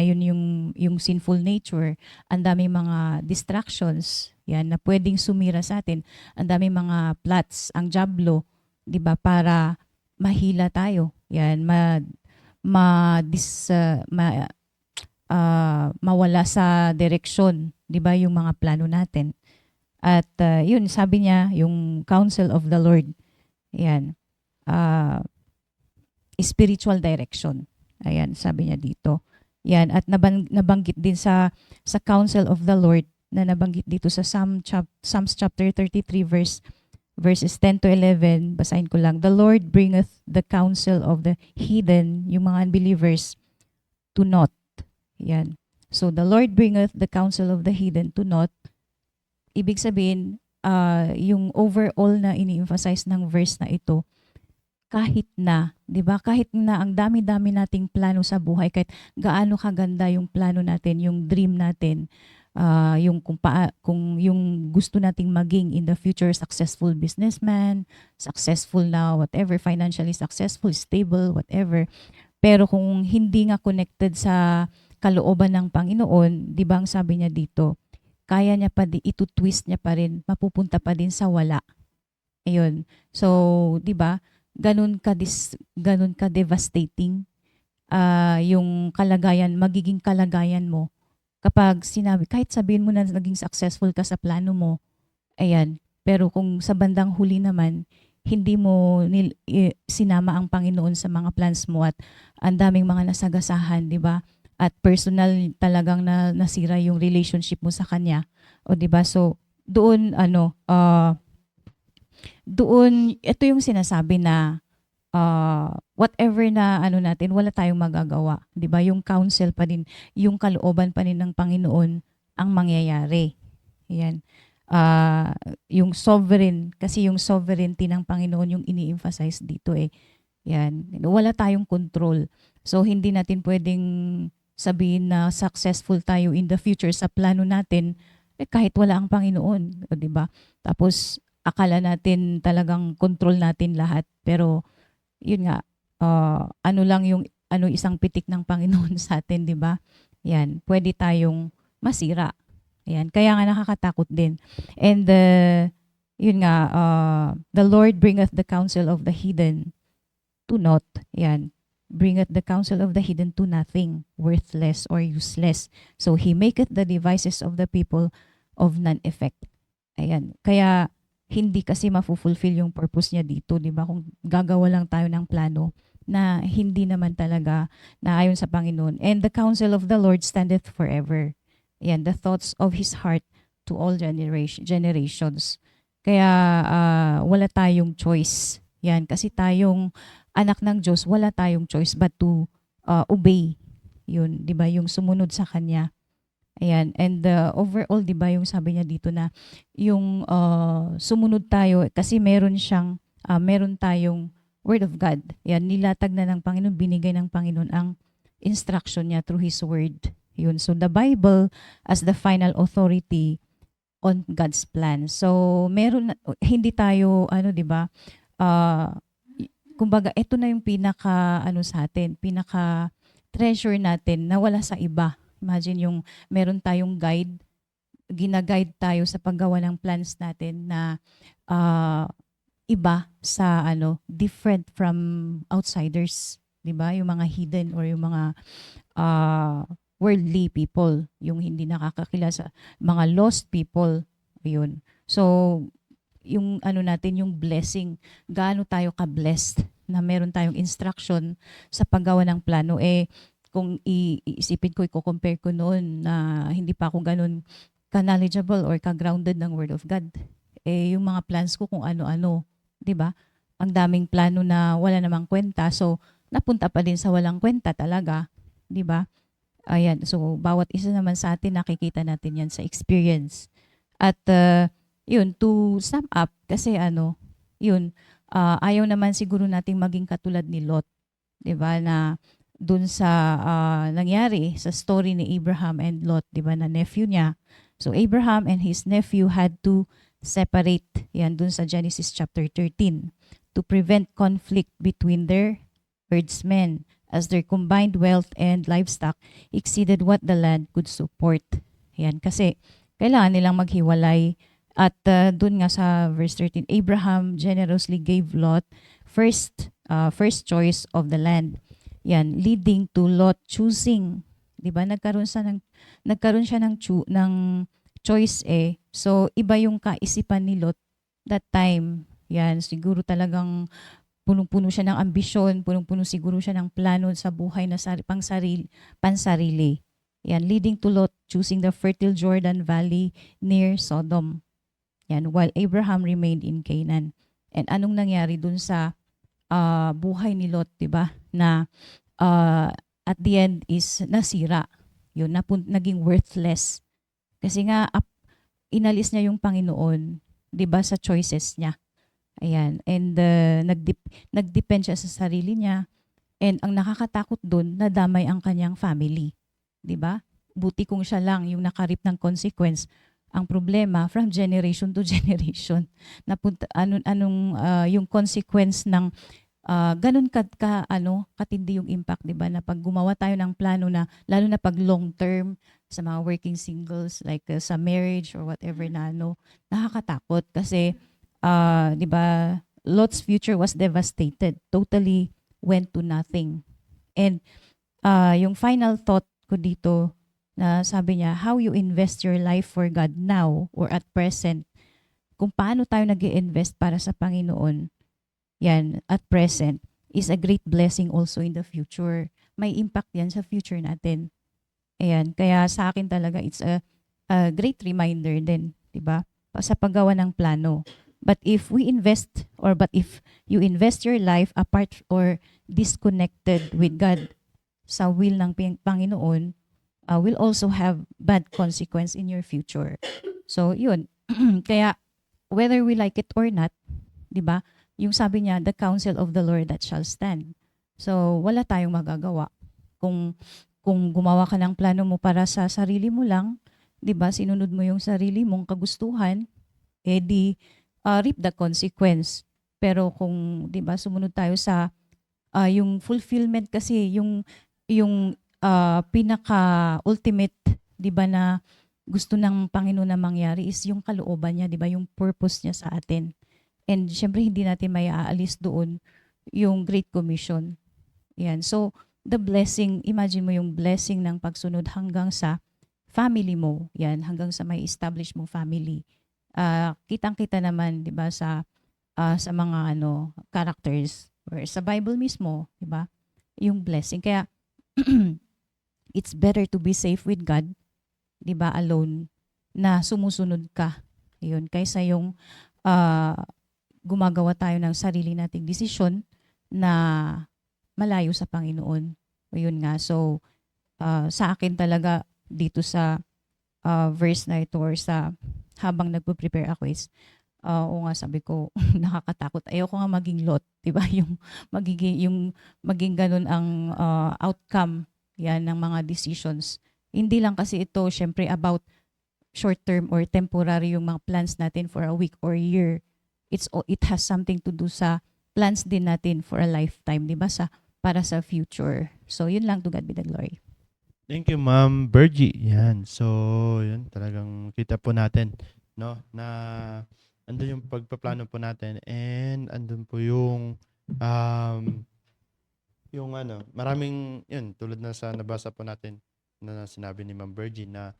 yun yung sinful nature, ang daming mga distractions, yan, na pwedeng sumira sa atin. Ang daming mga plots, ang diablo, di ba, para mahila tayo. Yan, mawala sa direksyon, 'di ba, yung mga plano natin. At yun, sabi niya, yung counsel of the Lord. Yan. Spiritual direction. Ayan, sabi niya dito. Yan, at nabanggit din sa counsel of the Lord na nabanggit dito sa Psalms chapter 33 verses 10 to 11. Basahin ko lang. The Lord bringeth the counsel of the heathen, yung mga unbelievers, to naught. Yan. So the Lord bringeth the counsel of the heathen to naught. Ibig sabihin, yung overall na ini-emphasize ng verse na ito, kahit na, 'di ba? Kahit na ang dami-dami nating plano sa buhay, kahit gaano kaganda yung plano natin, yung dream natin, yung kung yung gusto nating maging in the future, successful businessman, successful na whatever, financially successful, stable, whatever. Pero kung hindi nga connected sa kalooban ng Panginoon, 'di ba ang sabi niya dito, kaya niya pa ito-twist niya pa rin, mapupunta pa din sa wala. Ayun. So, 'di ba? Ganun ka devastating yung magiging kalagayan mo kapag sinabi, kahit sabihin mo na naging successful ka sa plano mo, ayan, pero kung sa bandang huli naman, hindi mo sinama ang Panginoon sa mga plans mo at ang daming mga nasagasahan, di ba? At personal talagang nasira yung relationship mo sa Kanya. O di ba? So, doon, ito yung sinasabi na whatever na natin, wala tayong magagawa. 'Di ba? Yung counsel pa din, yung kalooban pa din ng Panginoon ang mangyayari. Yan. Yung sovereign, kasi yung sovereignty ng Panginoon yung ini-emphasize dito eh. Yan. Wala tayong control. So, hindi natin pwedeng sabihin na successful tayo in the future sa plano natin kahit wala ang Panginoon. 'Di ba? Tapos, akala natin talagang control natin lahat, pero yun nga, lang yung isang pitik ng Panginoon sa atin, 'di ba? Yan, pwede tayong masira. Yan, kaya nga nakakatakot din. And yun nga, the Lord bringeth the counsel of the heathen to naught. Yan, bringeth the counsel of the heathen to nothing, worthless or useless. So he maketh the devices of the people of none effect. Ayan, kaya hindi kasi mafulfill yung purpose niya dito, 'di ba? Kung gagawa lang tayo ng plano na hindi naman talaga naayon sa Panginoon. And the counsel of the Lord standeth forever. Yan, the thoughts of His heart to all generations. Kaya wala tayong choice. Yan, kasi tayong anak ng Diyos, wala tayong choice but to obey. Yun, 'di ba? Yung sumunod sa Kanya. Ayan, and overall, 'di ba, yung sabi niya dito na yung sumunod tayo kasi meron tayong Word of God. Yan, nilatag na ng Panginoon, binigay ng Panginoon ang instruction niya through His Word. Yun, so the Bible as the final authority on God's plan. So hindi tayo 'di ba? Kumbaga, ito na yung pinaka sa atin, pinaka treasure natin na wala sa iba. Imagine yung meron tayong guide, gina-guide tayo sa paggawa ng plans natin na iba sa different from outsiders, 'di ba? Yung mga hidden or yung mga worldly people, yung hindi nakakakilala sa mga lost people, yun. So, yung natin, yung blessing, gaano tayo ka-blessed na meron tayong instruction sa paggawa ng plano. Kung iisipin ko, i-compare ko noon na hindi pa ako ganun ka-knowledgeable or ka-grounded ng Word of God. Yung mga plans ko kung ano-ano, 'di ba? Ang daming plano na wala namang kwenta. So, napunta pa din sa walang kwenta talaga, 'di ba? Ayan, so bawat isa naman sa atin nakikita natin 'yan sa experience. At yun, to sum up, kasi ayaw naman siguro nating maging katulad ni Lot, 'di ba? Na dun sa nangyari sa story ni Abraham and Lot, 'di ba, na nephew niya. So Abraham and his nephew had to separate, yan dun sa Genesis chapter 13, to prevent conflict between their herdsmen as their combined wealth and livestock exceeded what the land could support. Yan, kasi kailangan nilang maghiwalay. At dun nga sa verse 13, Abraham generously gave Lot first choice of the land. Yan, leading to Lot choosing. 'Di ba? Nagkaroon siya ng choice eh. So iba yung kaisipan ni Lot that time. Yan, siguro talagang punong-puno siya ng ambisyon, punong-puno siguro siya ng plano sa buhay na pansarili. Yan, leading to Lot choosing the fertile Jordan Valley near Sodom. Yan, while Abraham remained in Canaan. And anong nangyari dun sa buhay ni Lot, 'di ba? Na at the end is nasira. Yun, naging worthless. Kasi nga inalis niya yung Panginoon, 'di ba, sa choices niya. Ayan, and nagdepend siya sa sarili niya. And ang nakakatakot doon, nadamay ang kanyang family. 'Di ba? Buti kung siya lang yung nakarip ng consequence. Ang problema, from generation to generation, yung consequence ng ganun katindi yung impact, 'di ba? Na pag gumawa tayo ng plano na lalo na pag long term sa mga working singles like sa marriage or whatever na nakakatakot kasi 'di ba, Lot's future was devastated, totally went to nothing. And yung final thought ko dito na sabi niya, how you invest your life for God now or at present. Kung paano tayo nag-i-invest para sa Panginoon, yan, at present, is a great blessing also in the future. May impact yan sa future natin. Ayan, kaya sa akin talaga, it's a great reminder din, di ba? Sa paggawa ng plano. But if you invest your life apart or disconnected with God sa will ng Panginoon, will also have bad consequence in your future. So, yun. Kaya, whether we like it or not, di ba? Yung sabi niya, the counsel of the Lord that shall stand. So, wala tayong magagawa. Kung gumawa ka ng plano mo para sa sarili mo lang, di ba? Sinunod mo yung sarili mong kagustuhan, reap the consequence. Pero kung, di ba, sumunod tayo sa yung fulfillment kasi, yung pinaka-ultimate, di ba, na gusto ng Panginoon na mangyari is yung kalooban niya, di ba, yung purpose niya sa atin. And syempre, hindi natin may aalis doon yung Great Commission. Yan. So, the blessing, imagine mo yung blessing ng pagsunod hanggang sa family mo. Yan, hanggang sa may establish mong family. Kitang-kita naman, 'di ba, sa mga characters or sa Bible mismo, 'di ba? Yung blessing. Kaya it's better to be safe with God, 'di ba, alone na sumusunod ka. 'Yun, kaysa yung gumagawa tayo ng sarili nating desisyon na malayo sa Panginoon. O yun nga. So sa akin talaga dito sa verse na ito or sa habang nagpo-prepare ako is, o nga sabi ko, nakakatakot. Ayoko nga maging Lot, 'di ba? Yung maging ganun ang outcome yan ng mga decisions. Hindi lang kasi ito syempre about short term or temporary yung mga plans natin for a week or year. It has something to do sa plans din natin for a lifetime, 'di ba? Para sa future. So, yun lang, to God be the glory. Thank you, Ma'am Bergie. Yan. So, yun, talagang kita po natin, no, na andun yung pagpaplano po natin and andun po yung maraming, yun, tulad na sa nabasa po natin na sinabi ni Ma'am Bergie na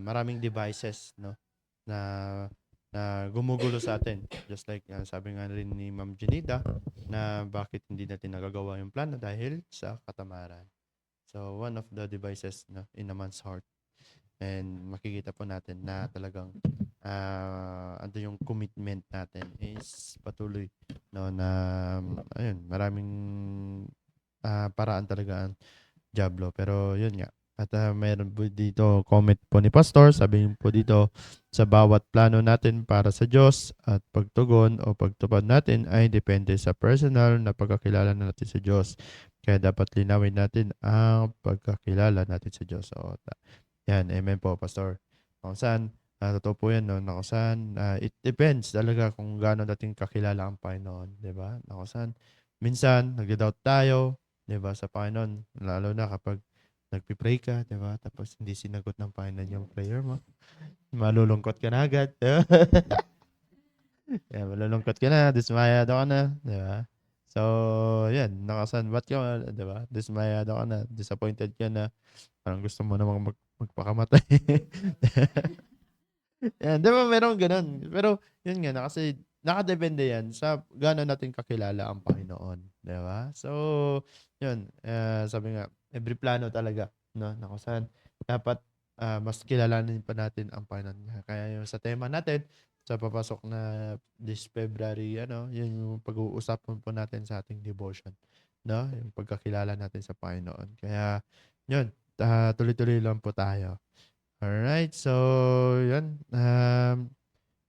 maraming devices, no, na gumugulo sa atin. Just like sabi nga rin ni Ma'am Janita na bakit hindi natin nagagawa yung plano dahil sa katamaran. So, one of the devices, no, in a man's heart. And makikita po natin na talagang ando yung commitment natin is patuloy, no, na ayun, maraming paraan talaga ang Diablo. Pero yun nga. At mayroon po dito comment po ni Pastor. Sabi po dito, sa bawat plano natin para sa Diyos at pagtugon o pagtupad natin ay depende sa personal na pagkakilala natin sa Diyos. Kaya dapat linawin natin ang pagkakilala natin sa Diyos. So, yan, amen po, Pastor. Kung saan, totoo po yan, no? Kung saan, it depends talaga kung gaano natin kakilala ang Panginoon. Diba? Kung saan, minsan, nag-doubt tayo, diba, sa Panginoon. Lalo na kapag nagpipray ka, diba? Tapos hindi sinagot ng Panginoon yung prayer mo. Malulungkot ka na agad. Diba? Yeah, malulungkot ka na, dismayado ka na, diba? So, yan, nakasan. Ba't ka, di ba? Dismayado ka na, disappointed ka na, parang gusto mo namang magpakamatay. Yan, di ba meron ganun? Pero, yun nga, kasi nakadepende yan sa gaano natin kakilala ang Panginoon. Di ba? So, yun, sabi nga, every plano talaga, no? Na kung saan dapat mas kilalanin pa natin ang Panginoon. Kaya yung sa tema natin, sa papasok na this February, yun yung pag-uusapan po natin sa ating devotion. No? Yung pagkakilala natin sa Panginoon. Kaya, yun, tuloy-tuloy lang po tayo. Alright, so yun.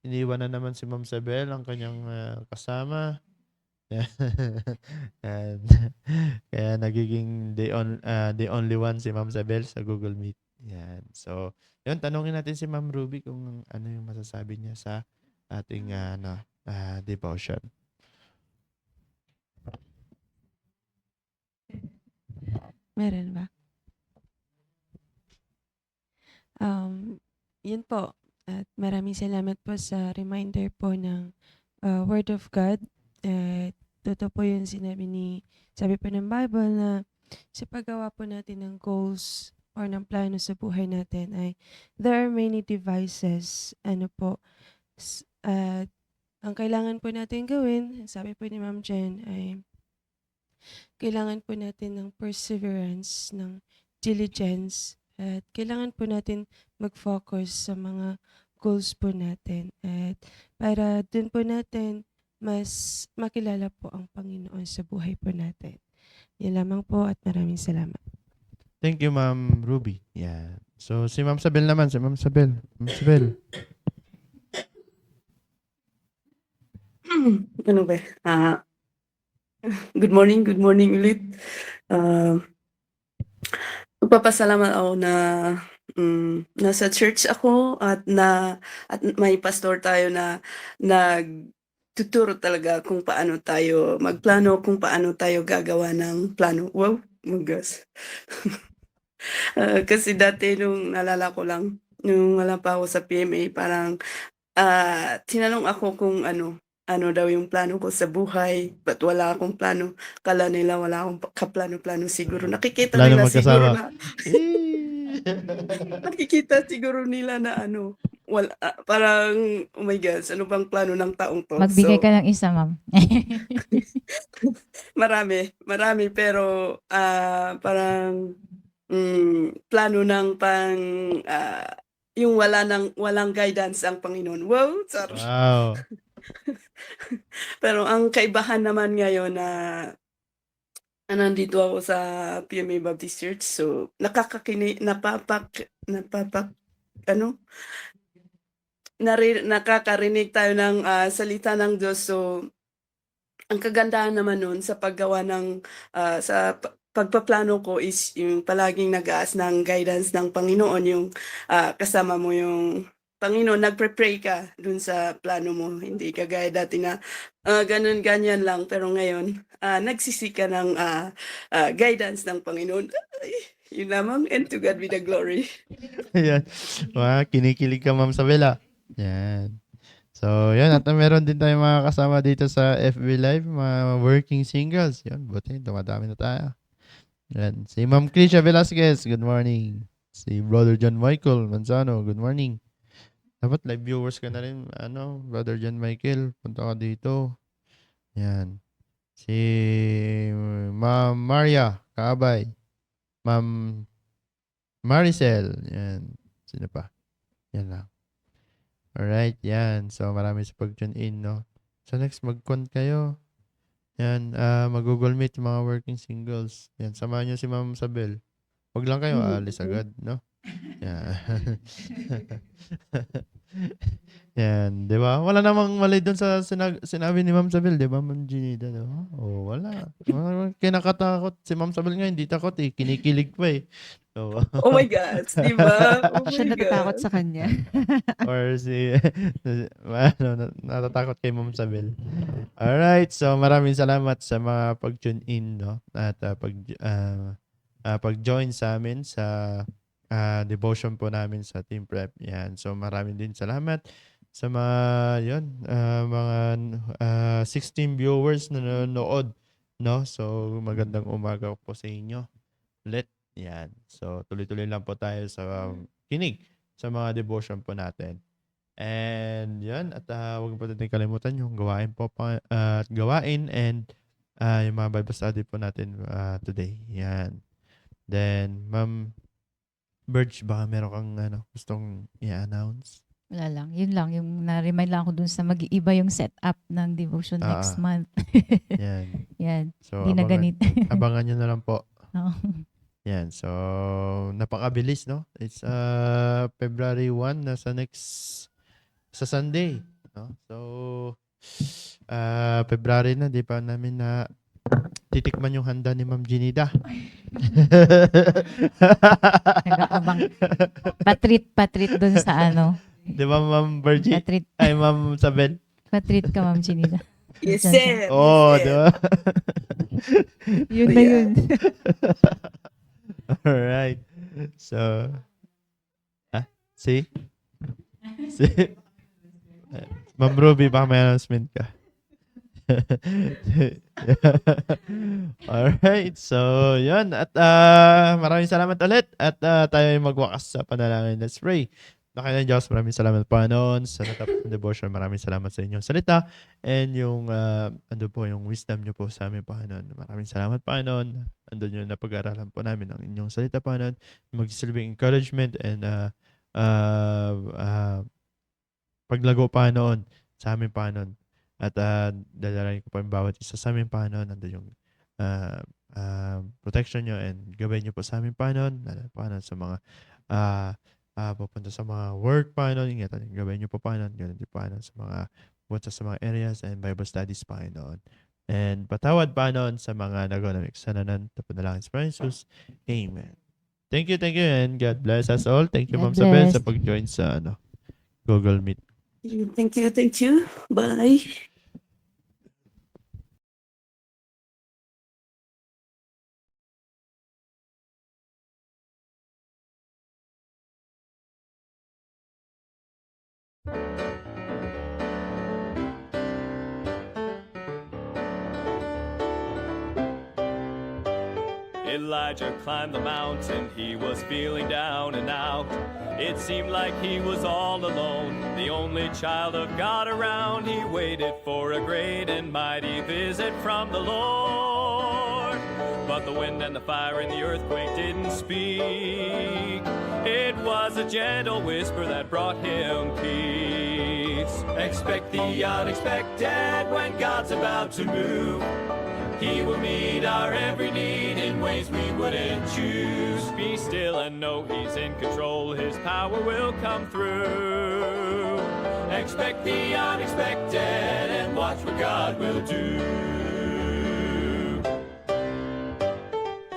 Iniwan na naman si Ma'am Sabel ang kanyang kasama. And, kaya nagiging the only one si Ma'am Sabel sa Google Meet. Yan. So, yun, tanungin natin si Ma'am Ruby kung ano yung masasabi niya sa ating devotion. Meron ba? Yun po. At maraming salamat po sa reminder po ng Word of God. Totoo po yun sabi po ng Bible na sa paggawa po natin ng goals or ng plano sa buhay natin ay there are many devices. At ang kailangan po natin gawin, sabi po ni Ma'am Jen, ay kailangan po natin ng perseverance, ng diligence, at kailangan po natin mag-focus sa mga goals po natin. At para dun po natin mas makilala po ang Panginoon sa buhay po natin. Yan lamang po at maraming salamat. Thank you, Ma'am Ruby. Yeah. So, si Ma'am Sabel naman. Ma'am Sabel. Ano ba? Good morning ulit. Magpapasalamat ako na nasa church ako at may pastor tayo na nagtuturo talaga kung paano tayo magplano, kung paano tayo gagawa ng plano. Wow, magas. Kasi dati nung nalala ko lang, nung wala pa ako sa PMA, parang tinanong ako kung ano daw yung plano ko sa buhay, ba't wala akong plano? Kala nila wala akong kaplano-plano siguro. Nakikita Plano nila siguro magkasama. nakikita siguro nila na wala, parang, oh my gosh, ano bang plano ng taong to? Magbigay ka ng isa, ma'am. Marami, pero parang plano ng yung walang guidance ang Panginoon. Wow, sorry. Wow. Pero ang kaibahan naman ngayon na nandito ako sa PMA Baptist Church, so nakakarinig tayo ng salita ng Diyos. So ang kagandahan naman nun sa paggawa ng pagpaplano ko is yung palaging nag-aas ng guidance ng Panginoon, yung kasama mo yung Panginoon, nagpre-pray ka dun sa plano mo. Hindi kagaya dati na ganyan lang, pero ngayon nagsisika ng guidance ng Panginoon. Ay, yun lamang, and to God be the glory. Ayan. Wow, kinikilig ka, Ma'am Sabela. Yan. So, yan. At meron din tayong mga kasama dito sa FB Live, mga working singles. Yan, buti. Dumadami na tayo. Yan. Si Ma'am Krisha Velasquez, good morning. Si Brother John Michael Manzano, good morning. Dapat live viewers ka na rin, Brother John Michael, punta ka dito. Yan. Si Ma'am Maria Kaabay. Ma'am Maricel. Yan. Sino pa? Yan lang. Alright, yan. So, marami sa pag-tune in, no? So, next, mag-con kayo. Yan, mag-Google Meet mga working singles. Yan, samahan nyo si Ma'am Sabel. Huwag lang kayo aalis agad, no? Yan. Yan, di ba? Wala namang mali doon sa sinabi ni Ma'am Sabel, di ba, Ma'am Ginida? No? Oh, wala. Kinakatakot. Si Ma'am Sabel nga, hindi takot eh. Kinikilig pa eh. So, Oh my God, di ba? Oh Siya my natatakot God. sa kanya. or natatakot kay Ma'am Sabel. Alright, so maraming salamat sa mga pag-tune in, no? At pag-join sa amin sa devotion po namin sa Team Prep. Yan. So maraming din salamat sa mga 16 viewers na nanonood no? So, magandang umaga po sa inyo ulit. Yan. So, tuloy-tuloy lang po tayo sa kinig sa mga devotion po natin. And yan, at huwag po natin kalimutan yung gawain po gawain and yung mga Bible study po natin today. Yan. Then, Ma'am Birch, baka meron kang gustong i-announce? Wala lang. Yun lang. Yung na-remind lang ako dun sa mag-iiba yung setup ng devotion next month. Yan. Yan. So, Hindi na ganito. abangan nyo na lang po. Oo. Yan. So, napakabilis, no? It's February 1 na sa Sunday. No? So, February na, di pa namin na titikman yung handa ni Ma'am Ginida. Nag-aabang. Patrit dun sa Di ba, Ma'am Virgie? Patrit. Ay, Ma'am Sabel? Patrit ka, Ma'am Chinida. Yes, sir. Oh, Yes, di sir. ba? Yun na yun. Alright. So, see? See? Ma'am Ruby, baka may announcement ka. Alright. So, yun. At maraming salamat ulit. At tayo ay magwakas sa panalangin. Let's pray. Nakailan Diyos, maraming salamat Panginoon sa natapos ng devotion. Maraming salamat sa inyong salita and yung yung wisdom niyo po sa amin Panginoon. Maraming salamat Panginoon. Andun yung napag-aralan po namin ng inyong salita Panginoon. Magsilbing encouragement and paglago Panginoon sa amin Panginoon. At dadalangin ko pa yung bawat isa sa amin Panginoon. Andun yung protection niyo and gabay niyo po sa amin Panginoon. Panginoon sa mga pupunta sa mga work, Panginoon. Ingatan yung gawin niyo po, Panginoon. Ganun din, Panginoon, sa mga pupunta sa mga areas and Bible studies, Panginoon. And patawad, Panginoon, sa mga nagawa ng eksananan. Tapanalangin sa Panginoon Jesus. Amen. Thank you, and God bless us all. Thank you, God Ma'am Sabel, bless. sa pag-join sa Google Meet. Thank you. Bye. Elijah climbed the mountain, he was feeling down and out. It seemed like he was all alone, the only child of God around. He waited for a great and mighty visit from the Lord. But the wind and the fire and the earthquake didn't speak. It was a gentle whisper that brought him peace. Expect the unexpected when God's about to move. He will meet our every need in ways we wouldn't choose. Be still and know he's in control, his power will come through. Expect the unexpected and watch what God will do.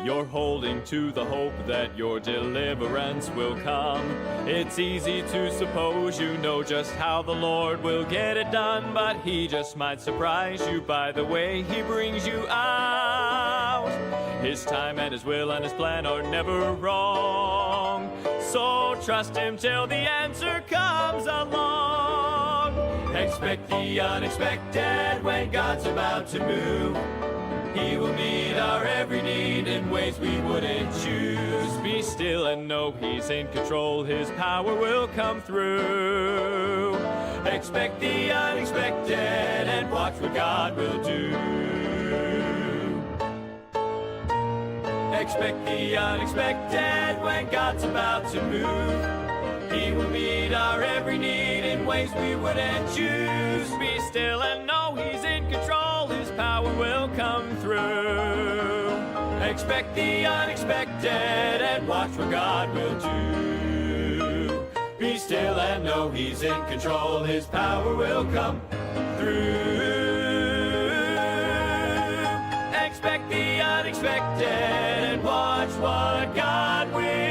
You're holding to the hope that your deliverance will come. It's easy to suppose you know just how the Lord will get it done, but he just might surprise you by the way he brings you out. His time and his will and his plan are never wrong, so trust him till the answer comes along. Expect the unexpected when God's about to move. He will meet our every need in ways we wouldn't choose. Be still and know he's in control, his power will come through. Expect the unexpected and watch what God will do. Expect the unexpected when God's about to move. He will meet our every need in ways we wouldn't choose. Be still and know he's in control, his power will come through. Expect the unexpected and watch what God will do. Be still and know he's in control, his power will come through. Expect the unexpected and watch what God will